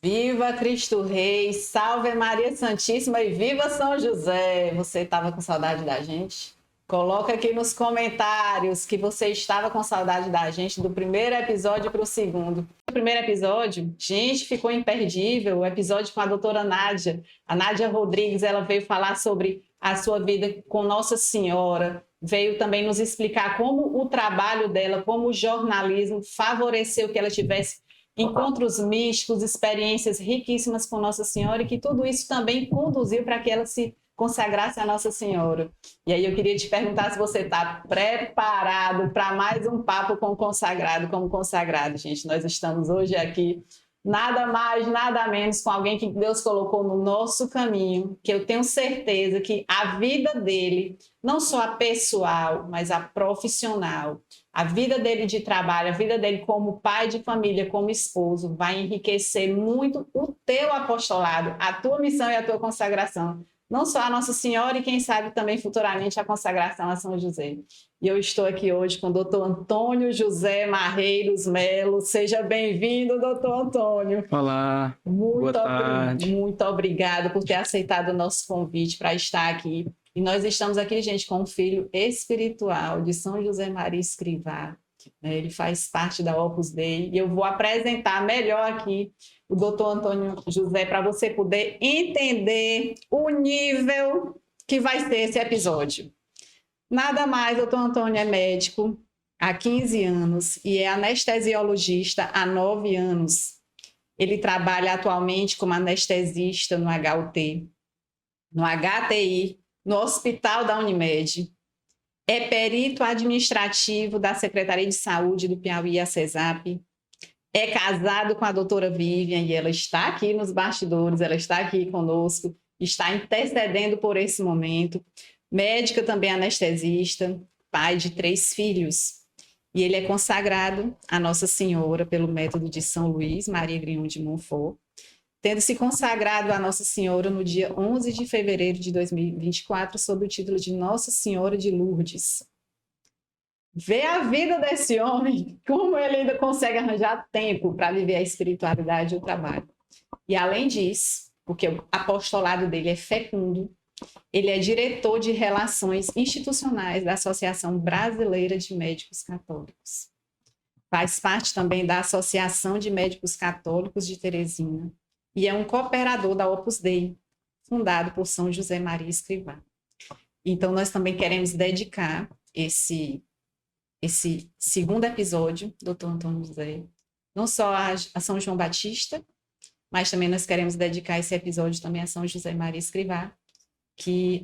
Viva Cristo Rei, salve Maria Santíssima e viva São José! Você estava com saudade da gente? Coloca aqui nos comentários que você estava com saudade da gente do primeiro episódio para o segundo. O primeiro episódio, gente, ficou imperdível, o episódio com a doutora Nádia. A Nádia Rodrigues, ela veio falar sobre a sua vida com Nossa Senhora, veio também nos explicar como o trabalho dela, como o jornalismo favoreceu que ela tivesse encontros místicos, experiências riquíssimas com Nossa Senhora e que tudo isso também conduziu para que ela se consagrasse a Nossa Senhora. E aí eu queria te perguntar se você está preparado para mais um papo com o consagrado, como consagrado, gente. Nós estamos hoje aqui, nada mais, nada menos, com alguém que Deus colocou no nosso caminho, que eu tenho certeza que a vida dele, não só a pessoal, mas a profissional, a vida dele de trabalho, a vida dele como pai de família, como esposo, vai enriquecer muito o teu apostolado, a tua missão e a tua consagração. Não só a Nossa Senhora e, quem sabe, também futuramente a consagração a São José. E eu estou aqui hoje com o doutor Antônio José Marreiros Melo. Seja bem-vindo, doutor Antônio. Olá, boa tarde. Muito obrigada por ter aceitado o nosso convite para estar aqui. E nós estamos aqui, gente, com um filho espiritual de São José Maria Escrivá. Ele faz parte da Opus Dei. E eu vou apresentar melhor aqui o doutor Antônio José para você poder entender o nível que vai ser esse episódio. Nada mais, doutor Antônio é médico há 15 anos e é anestesiologista há 9 anos. Ele trabalha atualmente como anestesista no HUT, no HTI, no Hospital da Unimed. É perito administrativo da Secretaria de Saúde do Piauí, a CESAP. É casado com a doutora Vivian e ela está aqui nos bastidores, ela está aqui conosco, está intercedendo por esse momento. Médica também anestesista, pai de 3 filhos. E ele é consagrado a Nossa Senhora pelo método de São Luís Maria Grignon de Montfort, tendo se consagrado a Nossa Senhora no dia 11 de fevereiro de 2024, sob o título de Nossa Senhora de Lourdes. Vê a vida desse homem, como ele ainda consegue arranjar tempo para viver a espiritualidade e o trabalho. E além disso, porque o apostolado dele é fecundo, ele é diretor de Relações Institucionais da Associação Brasileira de Médicos Católicos. Faz parte também da Associação de Médicos Católicos de Teresina e é um cooperador da Opus Dei, fundado por São José Maria Escrivá. Então, nós também queremos dedicar esse segundo episódio, doutor Antônio José, não só a São João Batista, mas também nós queremos dedicar esse episódio também a São José Maria Escrivá, que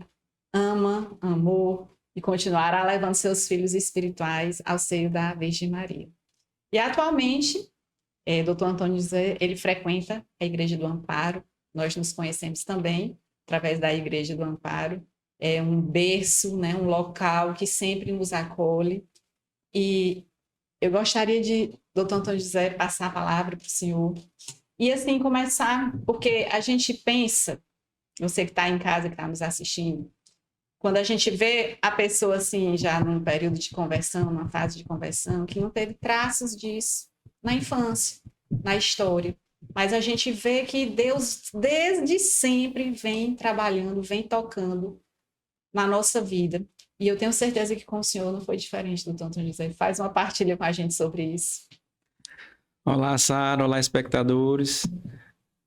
amou e continuará levando seus filhos espirituais ao seio da Virgem Maria. E atualmente, doutor Antônio José, ele frequenta a Igreja do Amparo. Nós nos conhecemos também através da Igreja do Amparo. É um berço, né, um local que sempre nos acolhe. E eu gostaria de, doutor Antônio José, passar a palavra para o senhor. E assim começar, porque a gente pensa, você que está em casa, que está nos assistindo, quando a gente vê a pessoa assim, já num período de conversão, numa fase de conversão, que não teve traços disso na infância, na história. Mas a gente vê que Deus, desde sempre, vem trabalhando, vem tocando na nossa vida. E eu tenho certeza que com o senhor não foi diferente, doutor Antônio José. Faz uma partilha com a gente sobre isso. Olá, Sara. Olá, espectadores.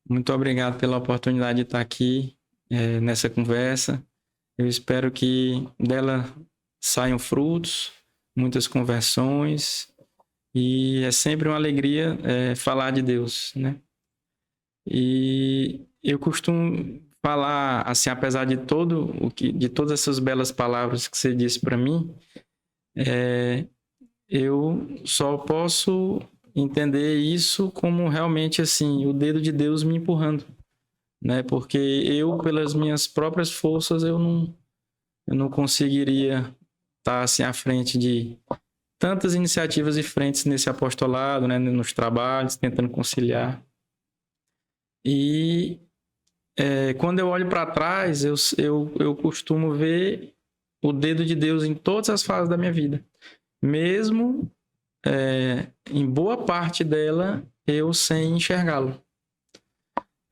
Muito obrigado pela oportunidade de estar aqui nessa conversa. Eu espero que dela saiam frutos, muitas conversões. E é sempre uma alegria falar de Deus, né? E eu costumo falar, assim, apesar de todas essas belas palavras que você disse para mim, eu só posso entender isso como realmente, assim, o dedo de Deus me empurrando, né? Porque eu, pelas minhas próprias forças, eu não conseguiria estar, assim, à frente de tantas iniciativas e frentes nesse apostolado, né? Nos trabalhos, tentando conciliar. E quando eu olho para trás, eu costumo ver o dedo de Deus em todas as fases da minha vida. mesmo em boa parte dela eu sem enxergá-lo.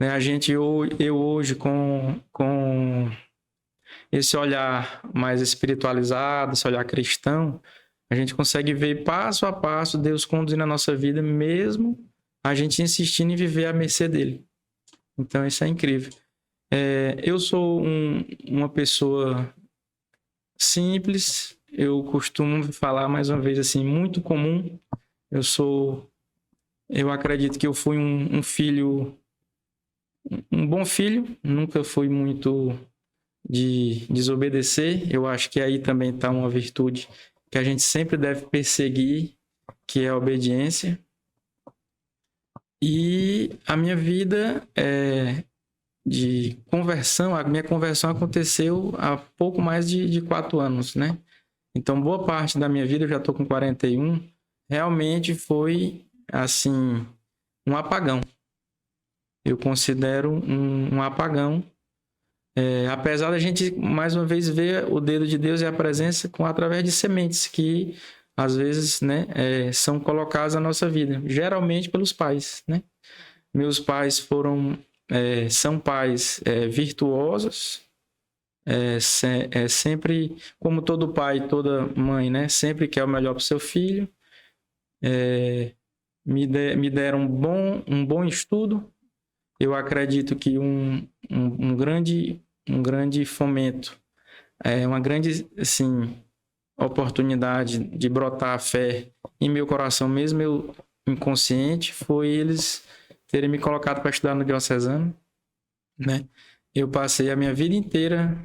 Né? Eu hoje com esse olhar mais espiritualizado, esse olhar cristão, a gente consegue ver passo a passo Deus conduzindo a nossa vida, mesmo a gente insistindo em viver à mercê dele. Então isso é incrível. Eu sou uma pessoa simples, eu costumo falar mais uma vez assim, muito comum. Eu acredito que eu fui um filho, um bom filho, nunca fui muito de desobedecer. Eu acho que aí também está uma virtude que a gente sempre deve perseguir, que é a obediência. E a minha vida de conversão, a minha conversão aconteceu há pouco mais de 4 anos, né? Então, boa parte da minha vida, eu já estou com 41, realmente foi, assim, um apagão. Eu considero um apagão. Apesar da gente, mais uma vez, ver o dedo de Deus e a presença através de sementes que, às vezes, né, são colocadas na nossa vida, geralmente pelos pais, né? Meus pais são pais virtuosos, sempre, como todo pai e toda mãe, né, sempre quer o melhor para o seu filho. Me deram um bom estudo. Eu acredito que um grande fomento, uma grande, assim, oportunidade de brotar a fé em meu coração, mesmo eu inconsciente, foi eles terem me colocado para estudar no diocesano, né? Eu passei a minha vida inteira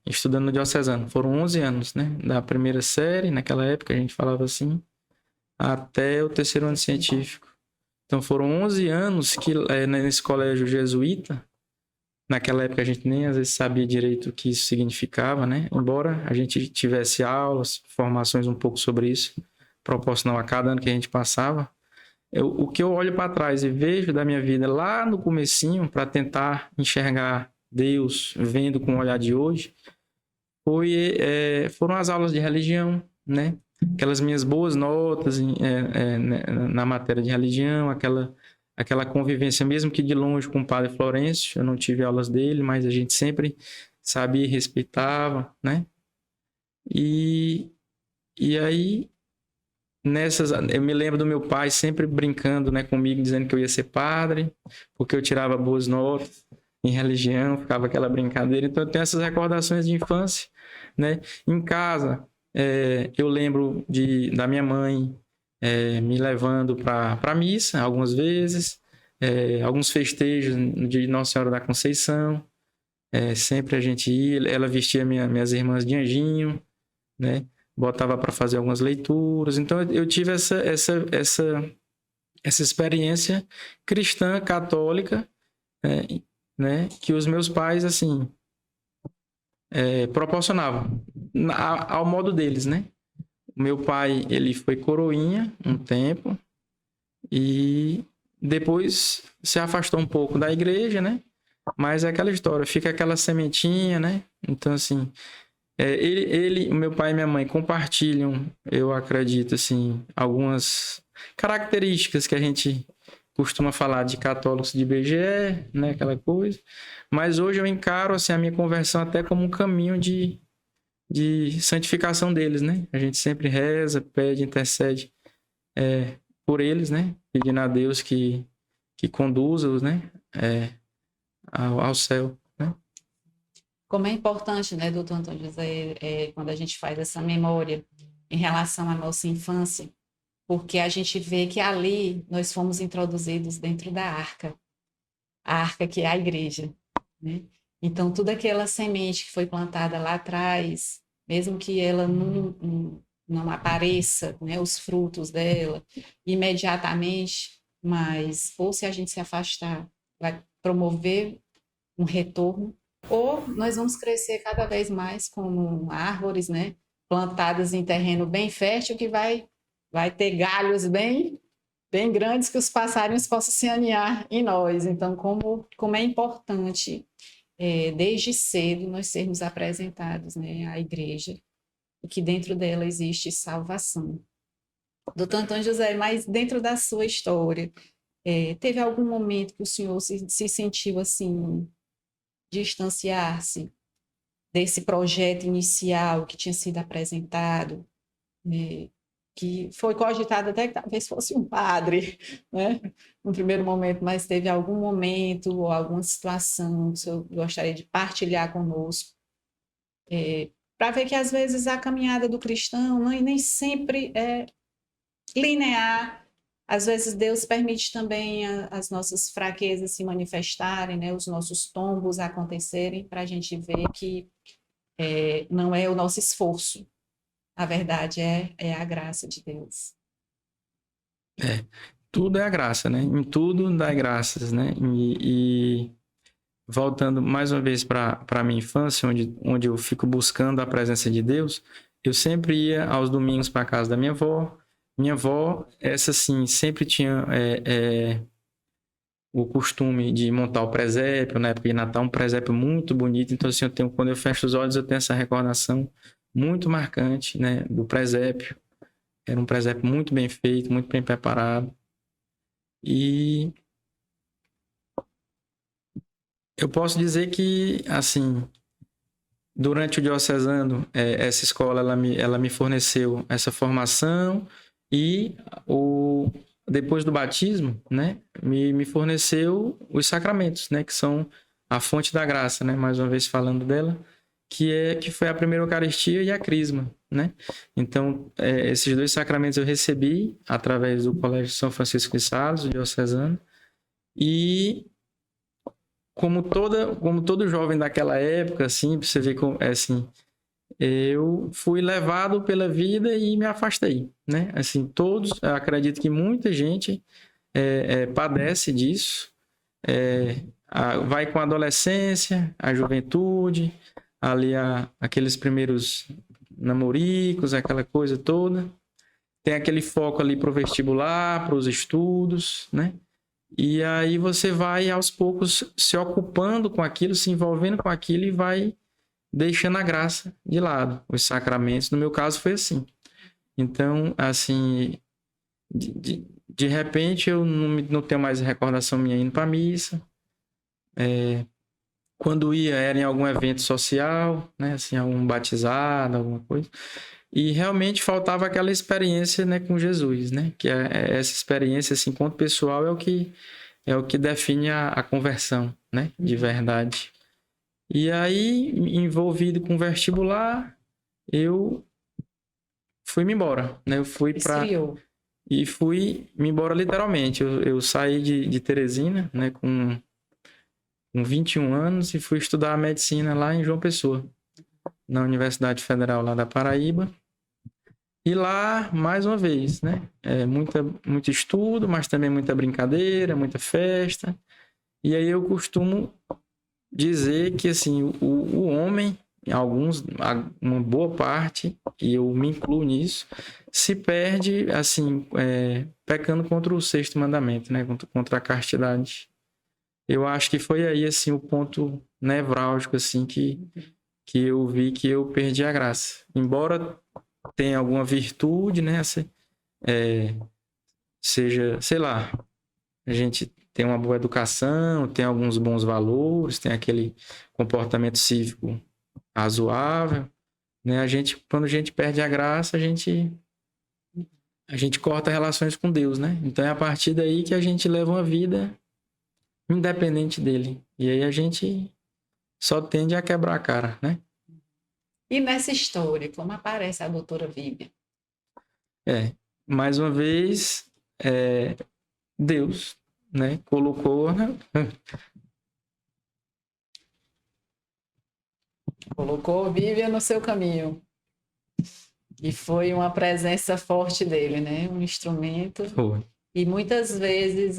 estudando no diocesano. Foram 11 anos, né? Da primeira série, naquela época a gente falava assim, até o terceiro ano científico. Então foram 11 anos que nesse colégio jesuíta, naquela época a gente nem às vezes sabia direito o que isso significava, né? Embora a gente tivesse aulas, formações um pouco sobre isso, proporcional a cada ano que a gente passava. O que eu olho para trás e vejo da minha vida lá no comecinho, para tentar enxergar Deus vendo com o olhar de hoje, foram as aulas de religião, né? Aquelas minhas boas notas na matéria de religião, aquela convivência, mesmo que de longe, com o padre Florencio. Eu não tive aulas dele, mas a gente sempre sabia e respeitava, né? E aí, eu me lembro do meu pai sempre brincando, né, comigo, dizendo que eu ia ser padre, porque eu tirava boas notas em religião, ficava aquela brincadeira. Então eu tenho essas recordações de infância, né? Em casa, eu lembro da minha mãe me levando para a missa algumas vezes, alguns festejos de Nossa Senhora da Conceição, sempre a gente ia, ela vestia minhas irmãs de anjinho, né? Botava para fazer algumas leituras. Então eu tive essa experiência cristã, católica, né? Que os meus pais, assim, proporcionavam ao modo deles, né? Meu pai, ele foi coroinha um tempo e depois se afastou um pouco da igreja, né? Mas é aquela história, fica aquela sementinha, né? Então, assim, o meu pai e minha mãe compartilham, eu acredito, assim, algumas características que a gente costuma falar de católicos de IBGE, né? Aquela coisa. Mas hoje eu encaro, assim, a minha conversão até como um caminho de santificação deles, né? A gente sempre reza, pede, intercede por eles, né? Pedindo a Deus que conduza-os, né? Ao céu, né? Como é importante, né, doutor Antônio José, quando a gente faz essa memória em relação à nossa infância, porque a gente vê que ali nós fomos introduzidos dentro da arca, a arca que é a igreja, né? Então, toda aquela semente que foi plantada lá atrás, mesmo que ela não apareça, né, os frutos dela imediatamente, mas ou se a gente se afastar, vai promover um retorno, ou nós vamos crescer cada vez mais como árvores, né, plantadas em terreno bem fértil, que vai ter galhos bem grandes que os passarinhos possam se aninhar em nós. Então, como é importante, desde cedo, nós sermos apresentados, né, à igreja e que dentro dela existe salvação. Doutor Antônio José, mas dentro da sua história, teve algum momento que o senhor se sentiu assim, distanciar-se desse projeto inicial que tinha sido apresentado, né, que foi cogitado até que talvez fosse um padre, né, no primeiro momento, mas teve algum momento ou alguma situação que o senhor gostaria de partilhar conosco, para ver que às vezes a caminhada do cristão nem sempre é linear. Às vezes Deus permite também as nossas fraquezas se manifestarem, né, os nossos tombos acontecerem, para a gente ver que não é o nosso esforço, a verdade é a graça de Deus. Tudo é a graça, né? Em tudo dá graças, né? E voltando mais uma vez para a minha infância, onde eu fico buscando a presença de Deus, eu sempre ia aos domingos para a casa da minha avó. Minha avó, essa sim, sempre tinha o costume de montar o presépio, na época de Natal, um presépio muito bonito. Então, assim, quando eu fecho os olhos, eu tenho essa recordação muito marcante, né, do presépio. Era um presépio muito bem feito, muito bem preparado. E eu posso dizer que, assim, durante o diocesano, essa escola ela me forneceu essa formação e depois do batismo, né, me forneceu os sacramentos, né, que são a fonte da graça, né, mais uma vez falando dela, que foi a primeira Eucaristia e a Crisma, né? Então, esses dois sacramentos eu recebi através do Colégio São Francisco de Sales, o diocesano, e como todo jovem daquela época, assim, você vê como assim, eu fui levado pela vida e me afastei, né? Assim, eu acredito que muita gente padece disso, vai com a adolescência, a juventude, ali aqueles primeiros namoricos, aquela coisa toda, tem aquele foco ali para o vestibular, para os estudos, né? E aí você vai aos poucos se ocupando com aquilo, se envolvendo com aquilo e vai deixando a graça de lado, os sacramentos. No meu caso foi assim. Então, assim, de repente eu não tenho mais recordação minha indo para a missa. Quando ia, era em algum evento social, né, assim, algum batizado, alguma coisa. E realmente faltava aquela experiência, né, com Jesus, né? Que essa experiência, assim, enquanto pessoal, é o que define a conversão, né? De verdade. E aí, envolvido com vestibular, eu fui-me embora, né? Eu fui para... E fui-me embora literalmente. Eu saí de Teresina, né, com 21 anos e fui estudar medicina lá em João Pessoa, na Universidade Federal lá da Paraíba. E lá, mais uma vez, né? Muito estudo, mas também muita brincadeira, muita festa. E aí eu costumo dizer que, assim, o homem, uma boa parte, e eu me incluo nisso, se perde, assim, pecando contra o sexto mandamento, né? Contra a castidade. Eu acho que foi aí, assim, o ponto nevrálgico, assim, que eu vi que eu perdi a graça. Embora tenha alguma virtude, né? Seja, sei lá, a gente tem uma boa educação, tem alguns bons valores, tem aquele comportamento cívico razoável, né? Quando a gente perde a graça, a gente corta relações com Deus, né? Então é a partir daí que a gente leva uma vida independente dele. E aí a gente só tende a quebrar a cara, né? E nessa história, como aparece a doutora Vivian? Mais uma vez, Deus, né, colocou Vivian no seu caminho. E foi uma presença forte dele, né? Um instrumento. Foi. E muitas vezes,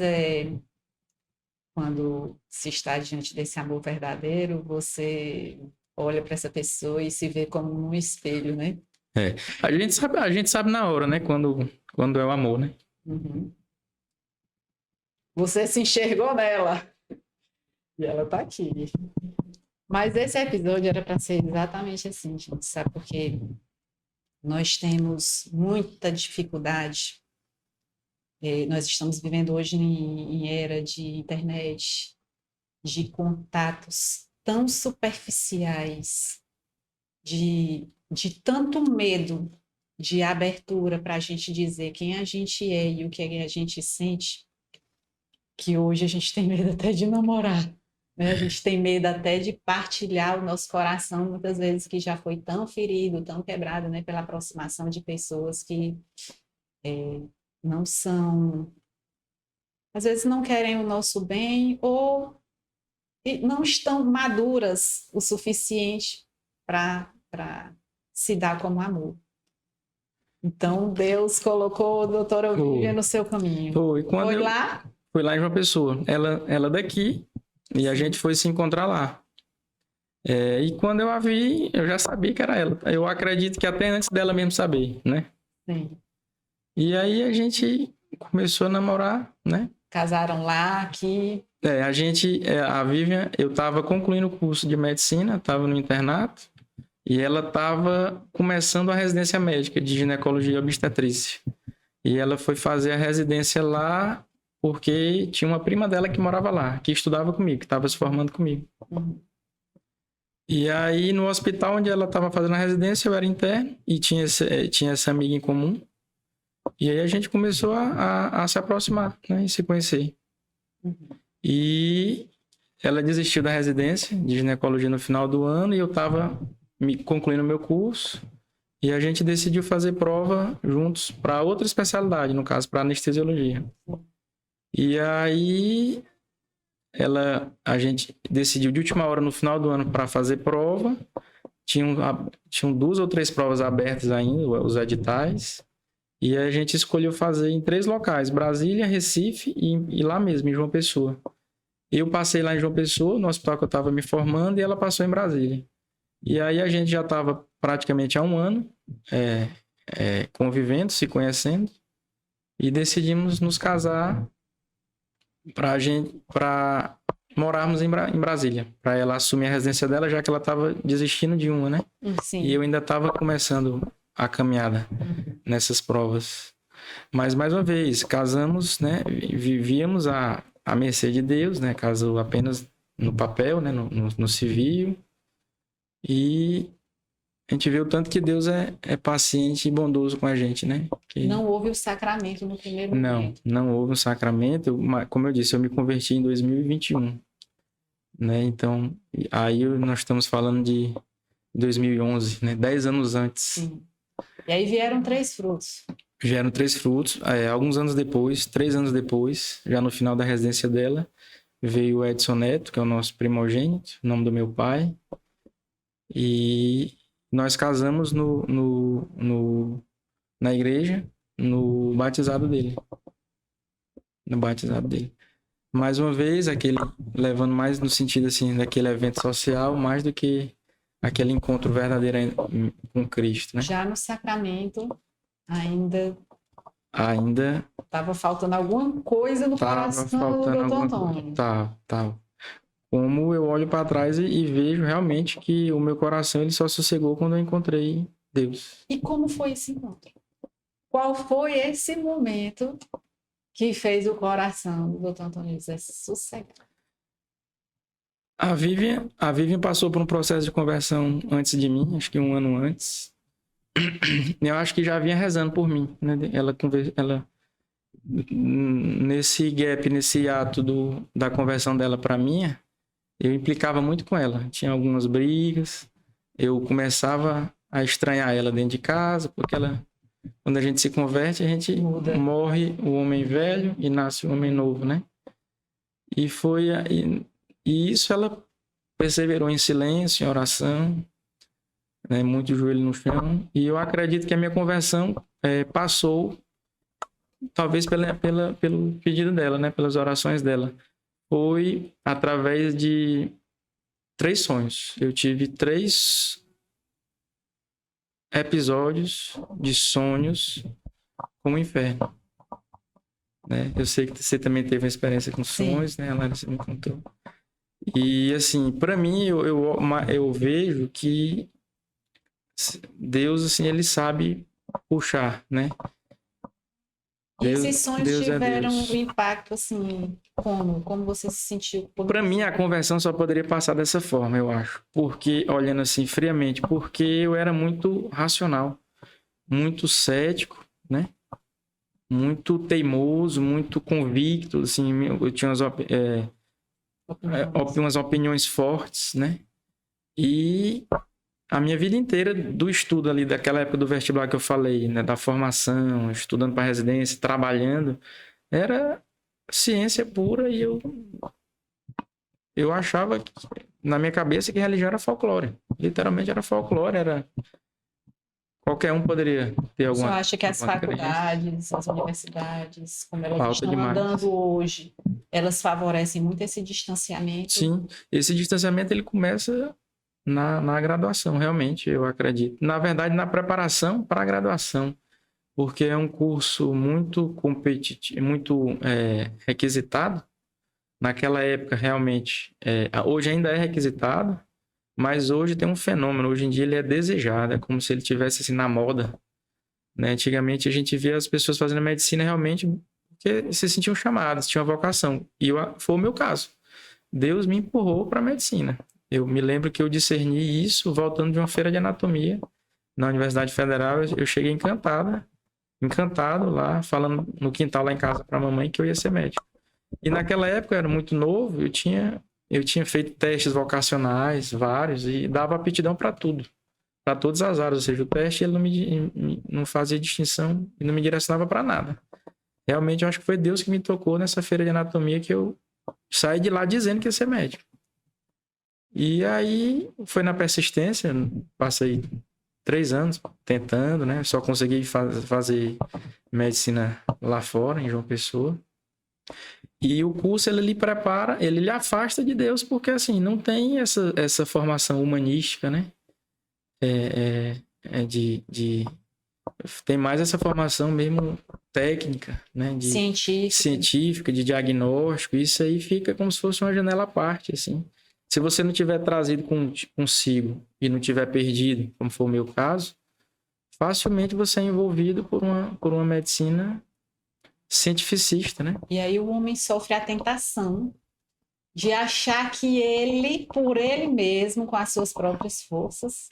quando se está diante desse amor verdadeiro, você olha para essa pessoa e se vê como um espelho, né? A gente sabe na hora, né? Quando é o amor, né? Uhum. Você se enxergou nela. E ela tá aqui. Mas esse episódio era para ser exatamente assim, gente, sabe? Porque nós temos muita dificuldade. Nós estamos vivendo hoje em era de internet, de contatos tão superficiais, de tanto medo de abertura para a gente dizer quem a gente é e o que a gente sente, que hoje a gente tem medo até de namorar, né? A gente tem medo até de partilhar o nosso coração, muitas vezes que já foi tão ferido, tão quebrado, né, pela aproximação de pessoas que não são, às vezes não querem o nosso bem ou não estão maduras o suficiente para se dar como amor. Então, Deus colocou a doutora Olivia no seu caminho. Foi lá? Foi lá em João Pessoa. Ela daqui, e a gente foi se encontrar lá. E quando eu a vi, eu já sabia que era ela. Eu acredito que até antes dela mesmo saber, né? Sim. E aí a gente começou a namorar, né? Casaram lá, aqui. A Vivian, eu estava concluindo o curso de medicina, estava no internato. E ela estava começando a residência médica de ginecologia e obstetrícia. E ela foi fazer a residência lá porque tinha uma prima dela que morava lá, que estudava comigo, que estava se formando comigo. Uhum. E aí, no hospital onde ela estava fazendo a residência, eu era interno e tinha essa amiga em comum. E aí a gente começou a se aproximar, né, e se conhecer. Uhum. E ela desistiu da residência de ginecologia no final do ano e eu estava concluindo meu curso e a gente decidiu fazer prova juntos para outra especialidade, no caso para anestesiologia. E aí a gente decidiu de última hora no final do ano para fazer prova. Tinham 2 ou 3 provas abertas ainda, os editais, e a gente escolheu fazer em 3 locais: Brasília, Recife e lá mesmo, em João Pessoa. Eu passei lá em João Pessoa, no hospital que eu estava me formando, e ela passou em Brasília. E aí a gente já estava praticamente há 1 ano convivendo, se conhecendo, e decidimos nos casar para morarmos em Brasília, para ela assumir a residência dela, já que ela estava desistindo de uma, né? Sim. E eu ainda estava começando a caminhada nessas provas. Mas, mais uma vez, casamos, né? Vivíamos à mercê de Deus, né? Casou apenas no papel, né? No civil. E a gente vê o tanto que Deus é paciente e bondoso com a gente, né? Não houve o sacramento no primeiro momento. Não houve um sacramento. Como eu disse, eu me converti em 2021. Né? Então, aí nós estamos falando de 2011, né? 10 anos antes. Sim. E aí vieram 3 frutos. Vieram 3 frutos. Alguns anos depois, 3 anos depois, já no final da residência dela, veio o Edson Neto, que é o nosso primogênito, nome do meu pai. E nós casamos na igreja, no batizado dele. No batizado dele. Mais uma vez, levando mais no sentido assim, daquele evento social, mais do que aquele encontro verdadeiro com Cristo, né? Já no sacramento, ainda estava faltando alguma coisa no coração do Dr. Antônio. Tava. Como eu olho para trás e vejo realmente que o meu coração ele só sossegou quando eu encontrei Deus. E como foi esse encontro? Qual foi esse momento que fez o coração do Dr. Antônio José sossegar? A Vivian passou por um processo de conversão antes de mim, acho que 1 ano antes. Eu acho que já vinha rezando por mim, né? Ela nesse gap, nesse ato da conversão dela para mim, eu implicava muito com ela. Tinha algumas brigas, eu começava a estranhar ela dentro de casa, porque quando a gente se converte, a gente morre o homem velho e nasce o homem novo, né? E isso ela perseverou em silêncio, em oração, né? Muito joelho no chão. E eu acredito que a minha conversão passou, talvez pelo pedido dela, né? Pelas orações dela. Foi através de 3 sonhos. Eu tive 3 episódios de sonhos com o inferno. Né? Eu sei que você também teve uma experiência com sonhos, né? A Larissa me contou. E, assim, para mim, eu vejo que Deus, assim, ele sabe puxar, né? E esses sonhos Deus tiveram Deus. um impacto, assim, como você se sentiu? Para mim, a conversão só poderia passar dessa forma, eu acho. Porque, olhando assim friamente, porque eu era muito racional, muito cético, né? Muito teimoso, muito convicto, assim, eu tinha umas opiniões fortes, né? E a minha vida inteira do estudo ali, daquela época do vestibular que eu falei, né? Da formação, estudando para residência, trabalhando, era ciência pura e eu achava, na minha cabeça, que religião era folclore. Literalmente era folclore, era... Qualquer um poderia ter Você alguma, acha que as alguma crença. faculdades, as universidades, como elas Falta estão demais. andando hoje, elas favorecem muito esse distanciamento? Sim, esse distanciamento ele começa na graduação, realmente, eu acredito. Na verdade, na preparação para a graduação, porque é um curso muito competitivo, muito requisitado. Naquela época, realmente, hoje ainda é requisitado, mas hoje tem um fenômeno. Hoje em dia ele é desejado, é como se ele tivesse assim na moda, né? Antigamente a gente via as pessoas fazendo medicina realmente porque se sentiam chamadas, tinham vocação. E foi o meu caso. Deus me empurrou para a medicina. Eu me lembro que eu discerni isso voltando de uma feira de anatomia na Universidade Federal. Eu cheguei encantado lá, falando no quintal lá em casa para a mamãe que eu ia ser médico. E naquela época eu era muito novo, eu tinha feito testes vocacionais, vários, e dava aptidão para tudo, para todas as áreas. Ou seja, o teste ele não fazia distinção e não me direcionava para nada. Realmente eu acho que foi Deus que me tocou nessa feira de anatomia que eu saí de lá dizendo que ia ser médico. E aí foi na persistência, passei 3 anos tentando, né? Só consegui fazer medicina lá fora, em João Pessoa. E o curso, ele lhe prepara, ele lhe afasta de Deus, porque assim, não tem essa formação humanística, né? Tem mais essa formação mesmo técnica, né? Científica, de diagnóstico. Isso aí fica como se fosse uma janela à parte, assim. Se você não tiver trazido consigo e não tiver perdido, como foi o meu caso, facilmente você é envolvido por uma medicina cientificista, né? E aí o homem sofre a tentação de achar que ele, por ele mesmo, com as suas próprias forças,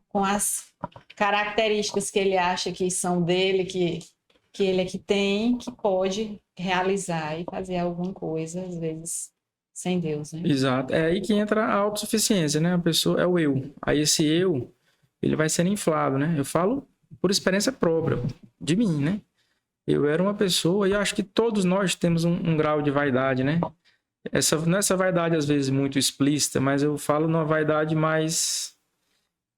com as características que ele acha que são dele, que ele é que tem, que pode realizar e fazer alguma coisa, às vezes, sem Deus, né? Exato. É aí que entra a autossuficiência, né? A pessoa é o eu. Aí esse eu, ele vai sendo inflado, né? Eu falo por experiência própria, de mim, né? Eu era uma pessoa, e acho que todos nós temos um grau de vaidade, né? Não é essa vaidade, às vezes, muito explícita, mas eu falo numa vaidade mais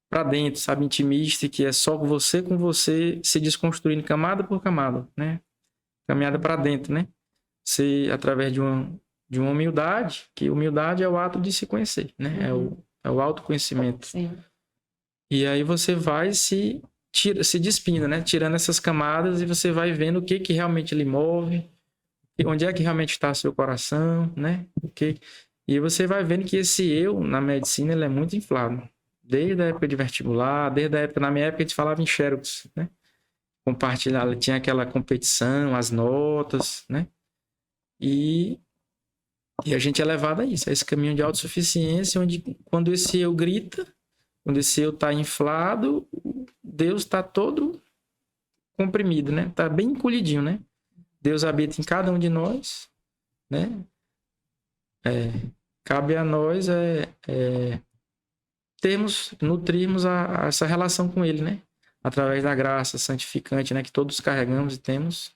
para dentro, sabe? Intimista, que é só você com você se desconstruindo camada por camada, né? Caminhada para dentro, né? Através de uma humildade, que humildade é o ato de se conhecer, né? É o autoconhecimento. Sim. E aí você vai se despindo, né? Tirando essas camadas e você vai vendo o que realmente lhe move, onde é que realmente está seu coração, né? E você vai vendo que esse eu, na medicina, ele é muito inflado. Desde a época de vestibular, na minha época a gente falava em xerox, né? Compartilhar, tinha aquela competição, as notas, né? E a gente é levado a isso, a esse caminho de autossuficiência, onde quando esse eu grita, quando esse eu está inflado, Deus está todo comprimido, né? Está bem encolhidinho, né? Deus habita em cada um de nós, né? Cabe a nós nutrirmos essa relação com Ele, né? Através da graça santificante, né? Que todos carregamos e temos.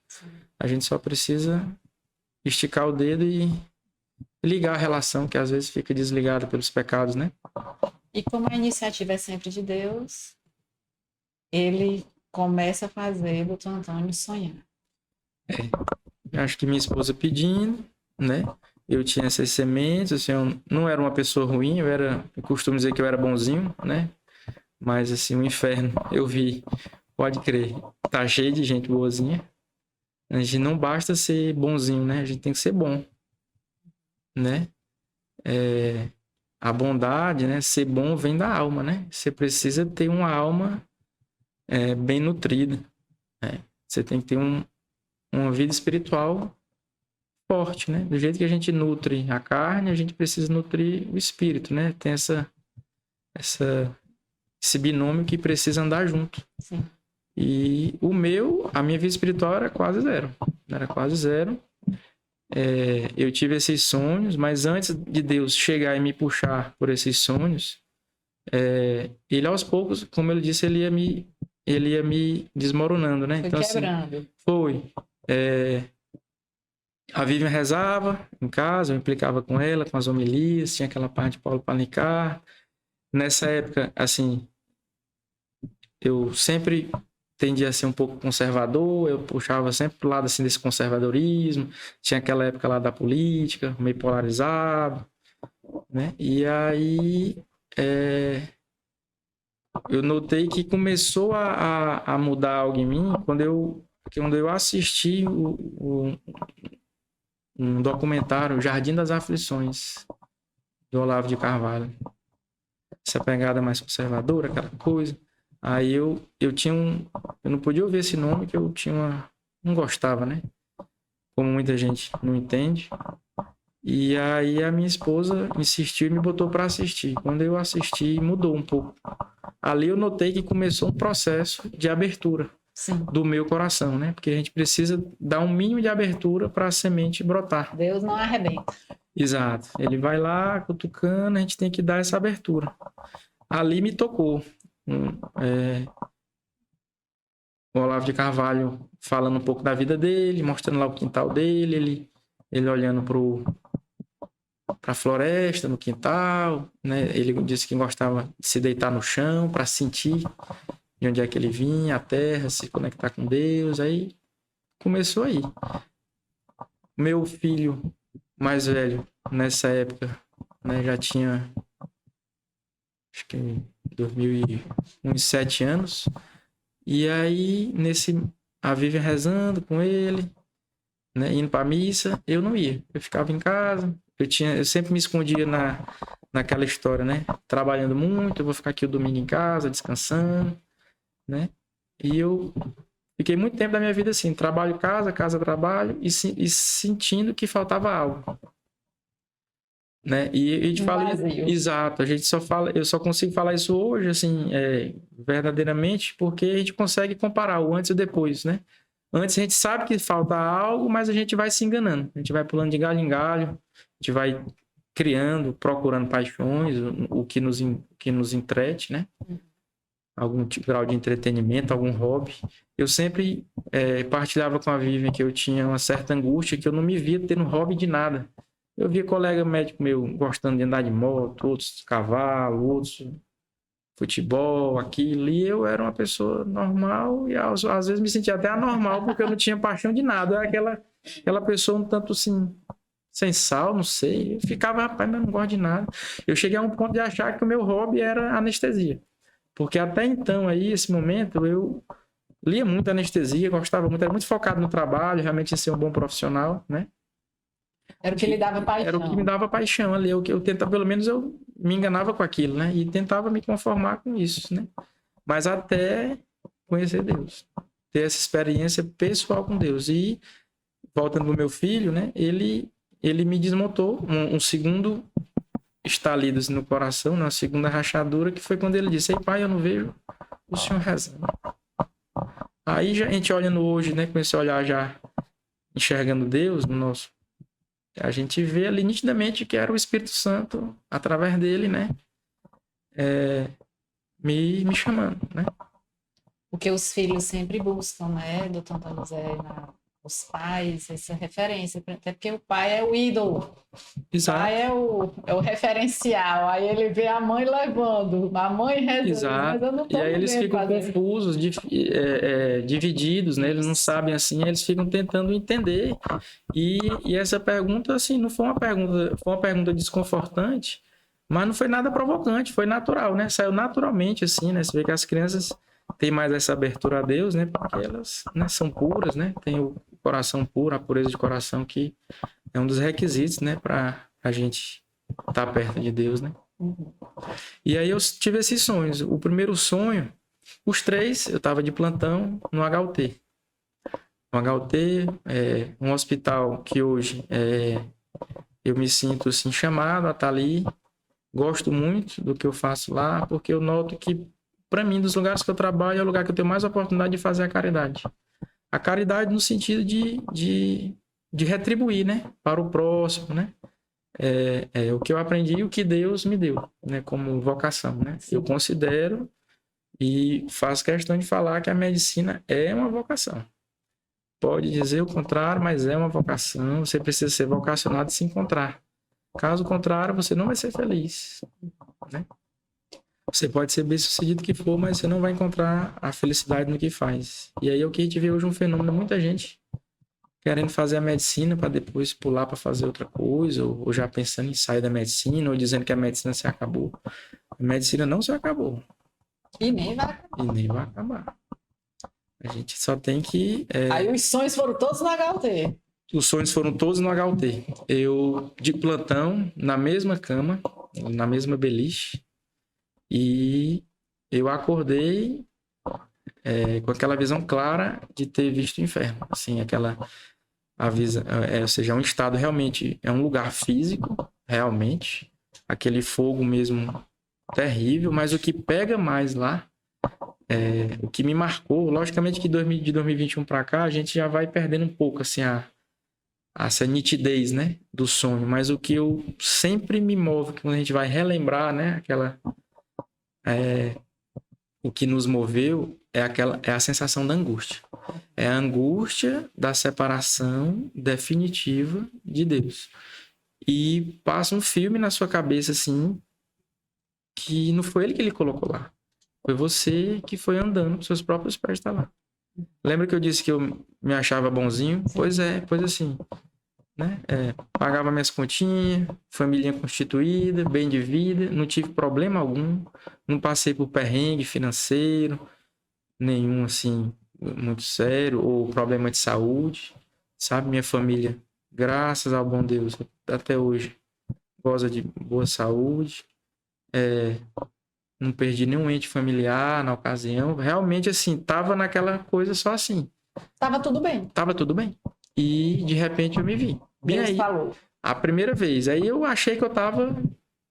A gente só precisa esticar o dedo e ligar a relação, que às vezes fica desligada pelos pecados, né? E como a iniciativa é sempre de Deus, ele começa a fazer o Dr. Antônio sonhar. Acho que minha esposa pedindo, né? Eu tinha essas sementes, assim, eu não era uma pessoa ruim, eu costumo dizer que eu era bonzinho, né? Mas, assim, o inferno, eu vi, pode crer, tá cheio de gente boazinha. A gente não basta ser bonzinho, né? A gente tem que ser bom, né? a bondade, né? Ser bom vem da alma, né? Você precisa ter uma alma bem nutrida, né? Você tem que ter uma vida espiritual forte, né? Do jeito que a gente nutre a carne, a gente precisa nutrir o espírito, né? Tem esse binômio que precisa andar junto. Sim. E a minha vida espiritual era quase zero. Era quase zero. Eu tive esses sonhos, mas antes de Deus chegar e me puxar por esses sonhos, ele aos poucos, como ele disse, ele ia me desmoronando, né? Foi Então, quebrando. assim, foi. A Vivian rezava em casa, eu implicava com ela, com as homilias, tinha aquela parte de Paulo Panicar. Nessa época, assim, eu sempre tendia a ser um pouco conservador, eu puxava sempre pro lado assim desse conservadorismo, tinha aquela época lá da política, meio polarizado, né? E aí eu notei que começou a mudar algo em mim quando eu assisti um documentário, Jardim das Aflições, do Olavo de Carvalho. Essa pegada mais conservadora, aquela coisa. Aí eu não podia ouvir esse nome que eu não gostava, né? Como muita gente não entende. E aí a minha esposa insistiu e me botou para assistir. Quando eu assisti, mudou um pouco. Ali eu notei que começou um processo de abertura. Sim. Do meu coração, né? Porque a gente precisa dar um mínimo de abertura para a semente brotar. Deus não arrebenta. Exato. Ele vai lá cutucando, a gente tem que dar essa abertura. Ali me tocou. O Olavo de Carvalho falando um pouco da vida dele, mostrando lá o quintal dele, ele olhando para a floresta no quintal, né? Ele disse que gostava de se deitar no chão para sentir de onde é que ele vinha, a terra, se conectar com Deus. Aí começou aí. Meu filho mais velho, nessa época, né, já tinha, acho que em 2001, 7 anos. E aí, a Vivian rezando com ele, né, indo para missa, eu não ia. Eu ficava em casa. Eu sempre me escondia naquela história, né? Trabalhando muito, eu vou ficar aqui o domingo em casa, descansando, né? E eu fiquei muito tempo da minha vida assim, trabalho, casa, trabalho, e sentindo que faltava algo, né? E a gente fala, exato, eu só consigo falar isso hoje, assim, verdadeiramente, porque a gente consegue comparar o antes e o depois, né? Antes a gente sabe que falta algo, mas a gente vai se enganando, a gente vai pulando de galho em galho, a gente vai criando, procurando paixões, o que nos entrete, né? Algum grau de entretenimento, algum hobby. Eu sempre partilhava com a Vivian que eu tinha uma certa angústia, que eu não me via tendo hobby de nada. Eu via colega médico meu gostando de andar de moto, outros de cavalo, outros futebol, aquilo, e eu era uma pessoa normal e às vezes me sentia até anormal porque eu não tinha paixão de nada. Eu era aquela pessoa um tanto assim, sem sal, não sei. Eu ficava, rapaz, mas não gosto de nada. Eu cheguei a um ponto de achar que o meu hobby era anestesia. Porque até então, aí, esse momento, eu lia muito anestesia, gostava muito, era muito focado no trabalho, realmente em ser um bom profissional, né? Era o que lhe dava paixão. Era o que me dava paixão ali. Eu tentava, pelo menos eu me enganava com aquilo, né? E tentava me conformar com isso, né? Mas até conhecer Deus. Ter essa experiência pessoal com Deus. E, voltando pro meu filho, né? Ele me desmontou um segundo estalido assim, no coração, uma segunda rachadura, que foi quando ele disse: ei, pai, eu não vejo o senhor rezando. Aí a gente olhando hoje, né? Comecei a olhar já enxergando Deus no nosso. A gente vê ali nitidamente que era o Espírito Santo, através dele, né? Me chamando, né? O que os filhos sempre buscam, né, doutor Antônio José, os pais, essa referência, até porque o pai é o ídolo. Exato. O pai é o referencial, aí ele vê a mãe levando, a mãe rezando. Exato. Mas eu não tô, e aí eles ficam confusos, divididos, né? Eles não sabem assim, eles ficam tentando entender. E essa pergunta, assim, não foi uma pergunta desconfortante, mas não foi nada provocante, foi natural, né? Saiu naturalmente, assim, né? Você vê que as crianças têm mais essa abertura a Deus, né? Porque elas, né, são puras, né? Tem o coração puro, a pureza de coração, que é um dos requisitos, né? Para a gente estar perto de Deus, né? Uhum. E aí eu tive esses sonhos. O primeiro sonho, os 3, eu estava de plantão no HUT. No HUT, um hospital que hoje eu me sinto assim, chamado a estar ali. Gosto muito do que eu faço lá, porque eu noto que, para mim, dos lugares que eu trabalho, é o lugar que eu tenho mais oportunidade de fazer a caridade. A caridade no sentido de retribuir, né? Para o próximo, né? É o que eu aprendi e o que Deus me deu, né? Como vocação, né? Eu considero e faço questão de falar que a medicina é uma vocação. Pode dizer o contrário, mas é uma vocação. Você precisa ser vocacionado e se encontrar. Caso contrário, você não vai ser feliz, né? Você pode ser bem-sucedido que for, mas você não vai encontrar a felicidade no que faz. E aí é o que a gente vê hoje um fenômeno, muita gente querendo fazer a medicina para depois pular para fazer outra coisa, ou já pensando em sair da medicina, ou dizendo que a medicina se acabou. A medicina não se acabou. E nem vai acabar. E nem vai acabar. A gente só tem que... Aí os sonhos foram todos no HUT. Os sonhos foram todos no HUT. Eu, de plantão, na mesma cama, na mesma beliche, e eu acordei com aquela visão clara de ter visto o inferno. Assim, ou seja, é um estado realmente, é um lugar físico, realmente, aquele fogo mesmo terrível, mas o que pega mais lá, o que me marcou, logicamente que de 2021 para cá, a gente já vai perdendo um pouco, assim, essa nitidez, né, do sonho, mas o que eu sempre me move, quando a gente vai relembrar, né, o que nos moveu é a sensação da angústia. É a angústia da separação definitiva de Deus. E passa um filme na sua cabeça, assim, que não foi ele que ele colocou lá. Foi você que foi andando com seus próprios pés estar lá. Lembra que eu disse que eu me achava bonzinho? Sim. Pois assim, né? Pagava minhas continhas, família constituída, bem de vida, não tive problema algum, não passei por perrengue financeiro, nenhum assim muito sério, ou problema de saúde, sabe? Minha família, graças ao bom Deus, até hoje goza de boa saúde, não perdi nenhum ente familiar na ocasião, realmente assim, tava naquela coisa só assim. Tava tudo bem. Tava tudo bem. E de repente eu me vi. Bem Deus aí, falou. a primeira vez. Aí eu achei que eu tava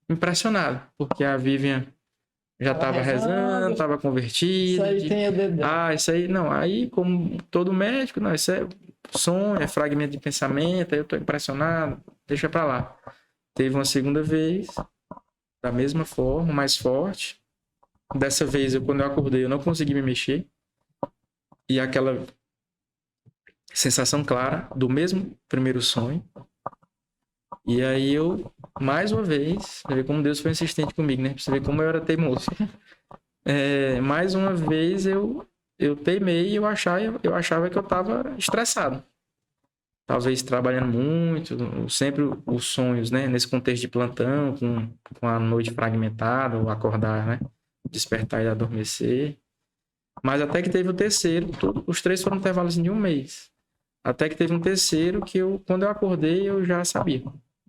impressionado, porque a Vivian já estava rezando, estava convertida. Isso aí tem o dedão. Isso aí, não. Aí, como todo médico, não, isso é sonho, é fragmento de pensamento, aí eu tô impressionado, deixa pra lá. Teve uma segunda vez, da mesma forma, mais forte. Dessa vez, quando eu acordei, eu não consegui me mexer. E aquela sensação clara do mesmo primeiro sonho. E aí eu, mais uma vez, você vê como Deus foi insistente comigo, né? Você vê como eu era teimoso. Mais uma vez eu teimei e eu achava que eu estava estressado. Talvez trabalhando muito, sempre os sonhos, né? Nesse contexto de plantão, com a noite fragmentada, o acordar, né? Despertar e adormecer. Mas até que teve o terceiro, os 3 foram intervalos de um mês. Até que teve um terceiro que quando eu acordei, eu já sabia.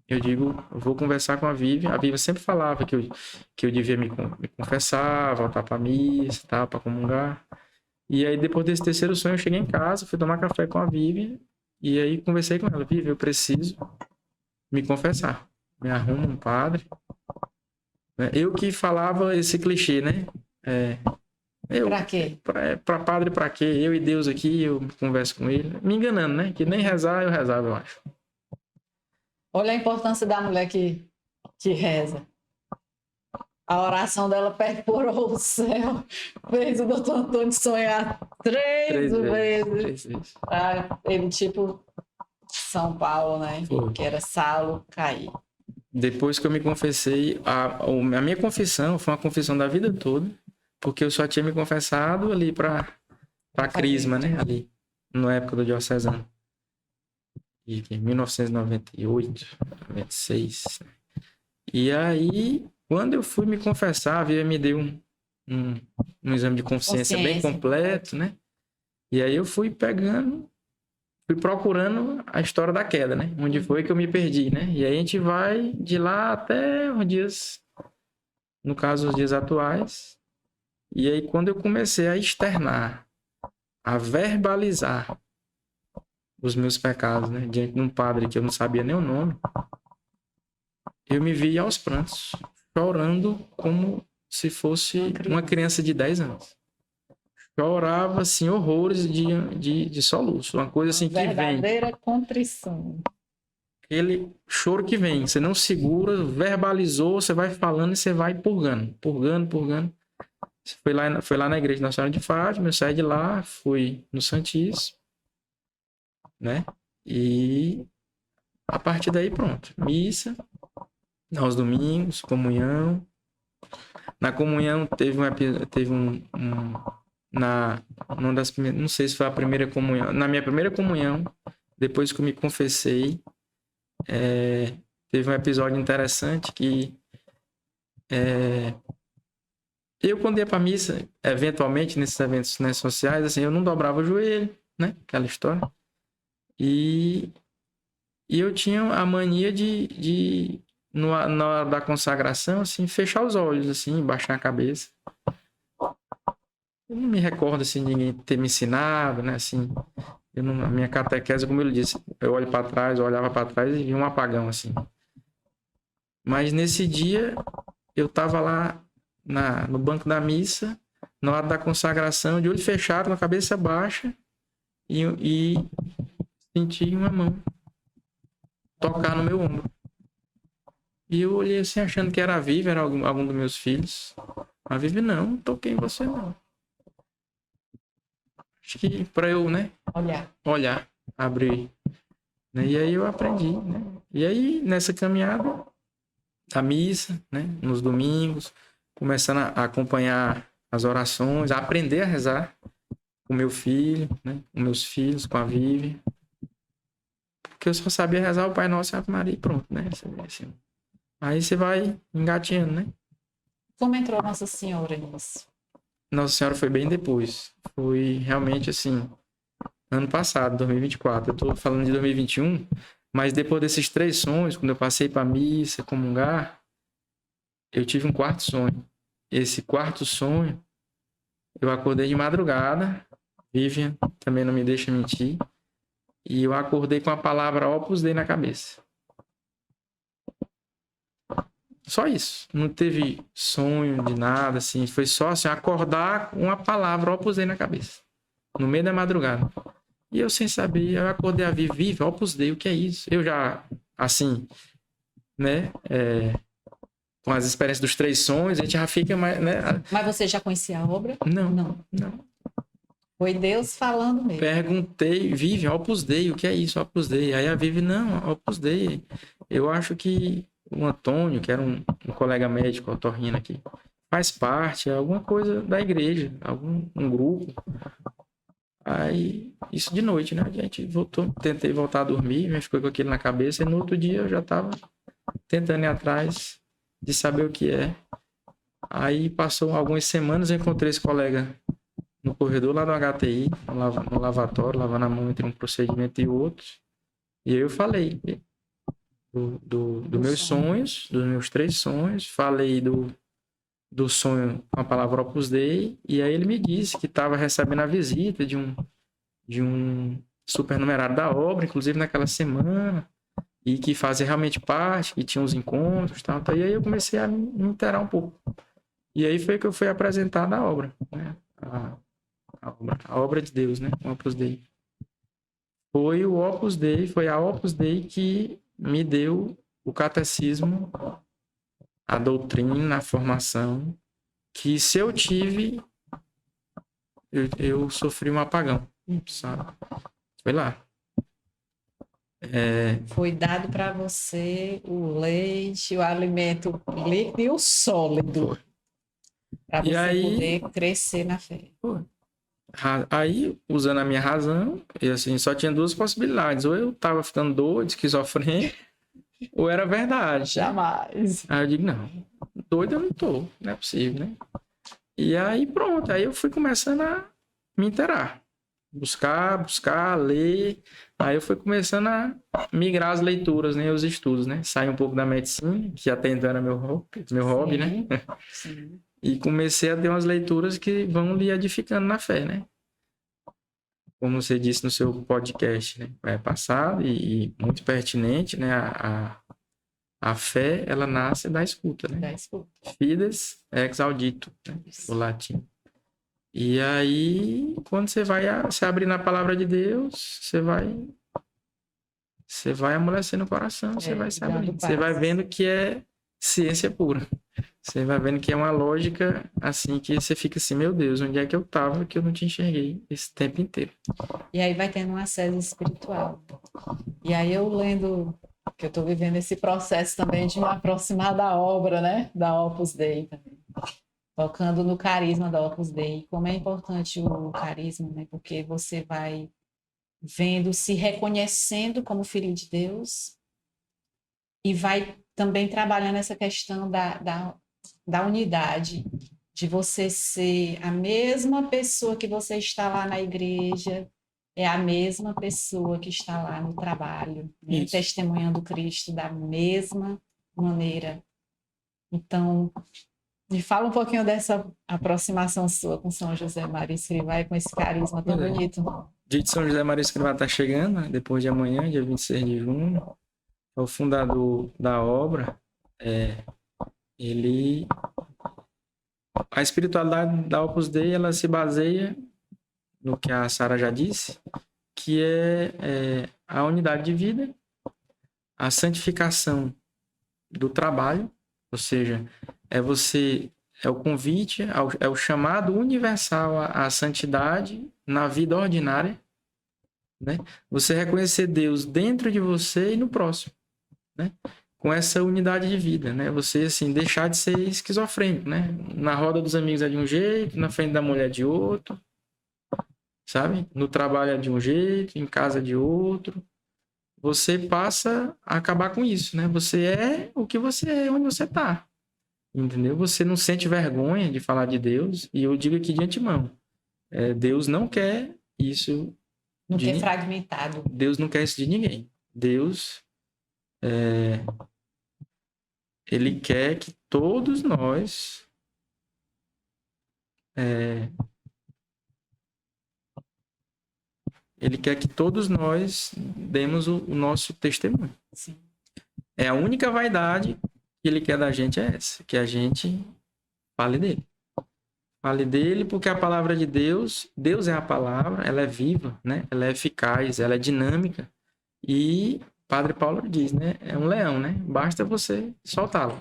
Eu digo, eu vou conversar com a Vivian. A Vivian sempre falava que eu devia me confessar, voltar para a missa, tá, para comungar. E aí, depois desse terceiro sonho, eu cheguei em casa, fui tomar café com a Vivian. E aí, conversei com ela. Vivian, eu preciso me confessar. Me arruma um padre. Eu que falava esse clichê, né? Pra quê? Pra padre, pra quê? Eu e Deus aqui, eu converso com ele. Me enganando, né? Que nem rezar, eu rezava, eu acho. Olha a importância da mulher que reza. A oração dela perfurou o céu. Fez o doutor Antônio sonhar 3 vezes. Ele, tipo, São Paulo, né? Foi. Que era Saulo, cair. Depois que eu me confessei, a minha confissão foi uma confissão da vida toda, porque eu só tinha me confessado ali pra Crisma, né? Ali, na época do diocesano. Em 1998, 96. E aí, quando eu fui me confessar, a Vivian me deu um exame de consciência bem completo, né? E aí eu fui procurando a história da queda, né? Onde foi que eu me perdi, né? E aí a gente vai de lá até os dias no caso, os dias atuais. E aí, quando eu comecei a externar, a verbalizar os meus pecados, né, diante de um padre que eu não sabia nem o nome, eu me vi aos prantos, chorando como se fosse uma criança de 10 anos. Chorava, assim, horrores de soluço. Uma coisa assim que vem. Verdadeira contrição. Aquele choro que vem. Você não segura, verbalizou, você vai falando e você vai purgando. Foi lá na igreja Nossa Senhora de Fátima, eu saí de lá, fui no Santíssimo, né? E a partir daí, pronto. Missa, aos domingos, comunhão. Na comunhão teve numa das primeiras, não sei se foi a primeira comunhão, na minha primeira comunhão, depois que eu me confessei, teve um episódio interessante que eu, quando ia pra missa, eventualmente, nesses eventos, né, sociais, assim, eu não dobrava o joelho, né? Aquela história. E eu tinha a mania na hora da consagração, assim, fechar os olhos, assim, baixar a cabeça. Eu não me recordo, assim, de ninguém ter me ensinado, né? Assim, a minha catequese, como ele disse, eu olhava para trás e vi um apagão, assim. Mas nesse dia, eu tava lá no banco da missa, na hora da consagração, de olho fechado, com a cabeça baixa, e senti uma mão tocar no meu ombro. E eu olhei assim, achando que era a Vivi, era algum dos meus filhos. A Vivi, não toquei em você, não. Acho que pra eu, né? Olhar, abrir. Né? E aí eu aprendi, né? E aí, nessa caminhada, a missa, né? Nos domingos, começando a acompanhar as orações, a aprender a rezar com meu filho, né? Com meus filhos, com a Vivi. Porque eu só sabia rezar o Pai Nosso e a Ave Maria e pronto, né? Assim. Aí você vai engatinhando, né? Como entrou Nossa Senhora nisso? Nossa Senhora foi bem depois. Foi realmente assim, ano passado, 2024. Eu tô falando de 2021, mas depois desses 3 sonhos, quando eu passei pra missa, comungar, eu tive um quarto sonho. Esse quarto sonho, eu acordei de madrugada, Vivian também não me deixa mentir, e eu acordei com a palavra Opus Dei na cabeça. Só isso. Não teve sonho de nada, assim. Foi só assim, acordar com uma palavra Opus Dei na cabeça. No meio da madrugada. E eu sem saber, eu acordei a Vivi, Opus Dei, o que é isso? Eu já, assim, né? Com as experiências dos 3 sonhos, a gente já fica mais, né? Mas você já conhecia a obra? Não. Foi Deus falando mesmo. Perguntei, Vivi, Opus Dei, o que é isso, Opus Dei? Aí a Vivi, não, Opus Dei. Eu acho que o Antônio, que era um colega médico, otorrino aqui, faz parte, alguma coisa da igreja, um grupo. Aí, isso de noite, né? A gente tentei voltar a dormir, mas ficou com aquilo na cabeça, e no outro dia eu já estava tentando ir atrás de saber o que é. Aí passou algumas semanas, eu encontrei esse colega no corredor lá do HTI, no lavatório, lavando a mão entre um procedimento e outro. E aí eu falei dos meus sonhos, dos meus 3 sonhos, falei do sonho com a palavra Opus Dei, e aí ele me disse que estava recebendo a visita de um supernumerário da obra, inclusive naquela semana, e que fazia realmente parte, que tinha uns encontros e tal. E aí eu comecei a me inteirar um pouco. E aí foi que eu fui apresentada a obra, né? A obra de Deus, né? O Opus Dei. Foi a Opus Dei que me deu o catecismo, a doutrina, a formação, que se eu tive, eu sofri um apagão, sabe? Foi lá. Foi dado para você o leite, o alimento líquido e o sólido. Para você poder crescer na fé. Aí, usando a minha razão, eu, assim, só tinha 2 possibilidades. Ou eu tava ficando doido, esquizofrênico, ou era verdade. Jamais. Aí eu digo, não, doido eu não tô, não é possível, né? E aí pronto, aí eu fui começando a me inteirar, buscar, ler. Aí eu fui começando a migrar as leituras, né? Os estudos, né? Sair um pouco da medicina, que até então era meu hobby, né? Sim. E comecei a ter umas leituras que vão lhe edificando na fé, né? Como você disse no seu podcast, né? É passado e muito pertinente, né? A fé, ela nasce da escuta, né? Da escuta. Fides ex audito, né? Isso. O latim. E aí, quando você vai se abrir na palavra de Deus, você vai amolecendo o coração, você vai se dando abrindo. Você passos. vai vendo que é ciência pura. Você vai vendo que é uma lógica, assim, que você fica assim, meu Deus, onde é que eu tava que eu não te enxerguei esse tempo inteiro? E aí vai tendo um acesso espiritual. E aí eu lendo, que eu estou vivendo esse processo também de me aproximar da obra, né? Da Opus Dei também. Tocando no carisma da Opus Dei. Como é importante o carisma, né? Porque você vai vendo, se reconhecendo como filho de Deus e vai também trabalhando essa questão da unidade, de você ser a mesma pessoa que você está lá na igreja, é a mesma pessoa que está lá no trabalho, né? Isso. Testemunhando Cristo da mesma maneira. Então, me fala um pouquinho dessa aproximação sua com São José Maria Escrivá e com esse carisma tão Pois é. bonito. Dia de São José Maria Escrivá está chegando, né? Depois de amanhã, dia 26 de junho. É o fundador da obra. Ele... A espiritualidade da Opus Dei, ela se baseia no que a Sara já disse, que é a unidade de vida, a santificação do trabalho, ou seja, é o convite, é o chamado universal à santidade na vida ordinária, né? Você reconhecer Deus dentro de você e no próximo, né? Com essa unidade de vida, né? Você, assim, deixar de ser esquizofrênico, né? Na roda dos amigos é de um jeito, na frente da mulher é de outro, sabe? No trabalho é de um jeito, em casa é de outro. Você passa a acabar com isso, né? Você é o que você é, onde você está. Entendeu? Você não sente vergonha de falar de Deus. E eu digo aqui de antemão. Deus não quer isso. Não ter fragmentado. Deus não quer isso de ninguém. Deus, ele quer que todos nós ele quer que todos nós demos o nosso testemunho. Sim. A única vaidade que ele quer da gente é essa, que a gente fale dele. Fale dele porque a palavra de Deus é a palavra, ela é viva, né? Ela é eficaz, ela é dinâmica. E Padre Paulo diz, né? É um leão, né? Basta você soltá-lo.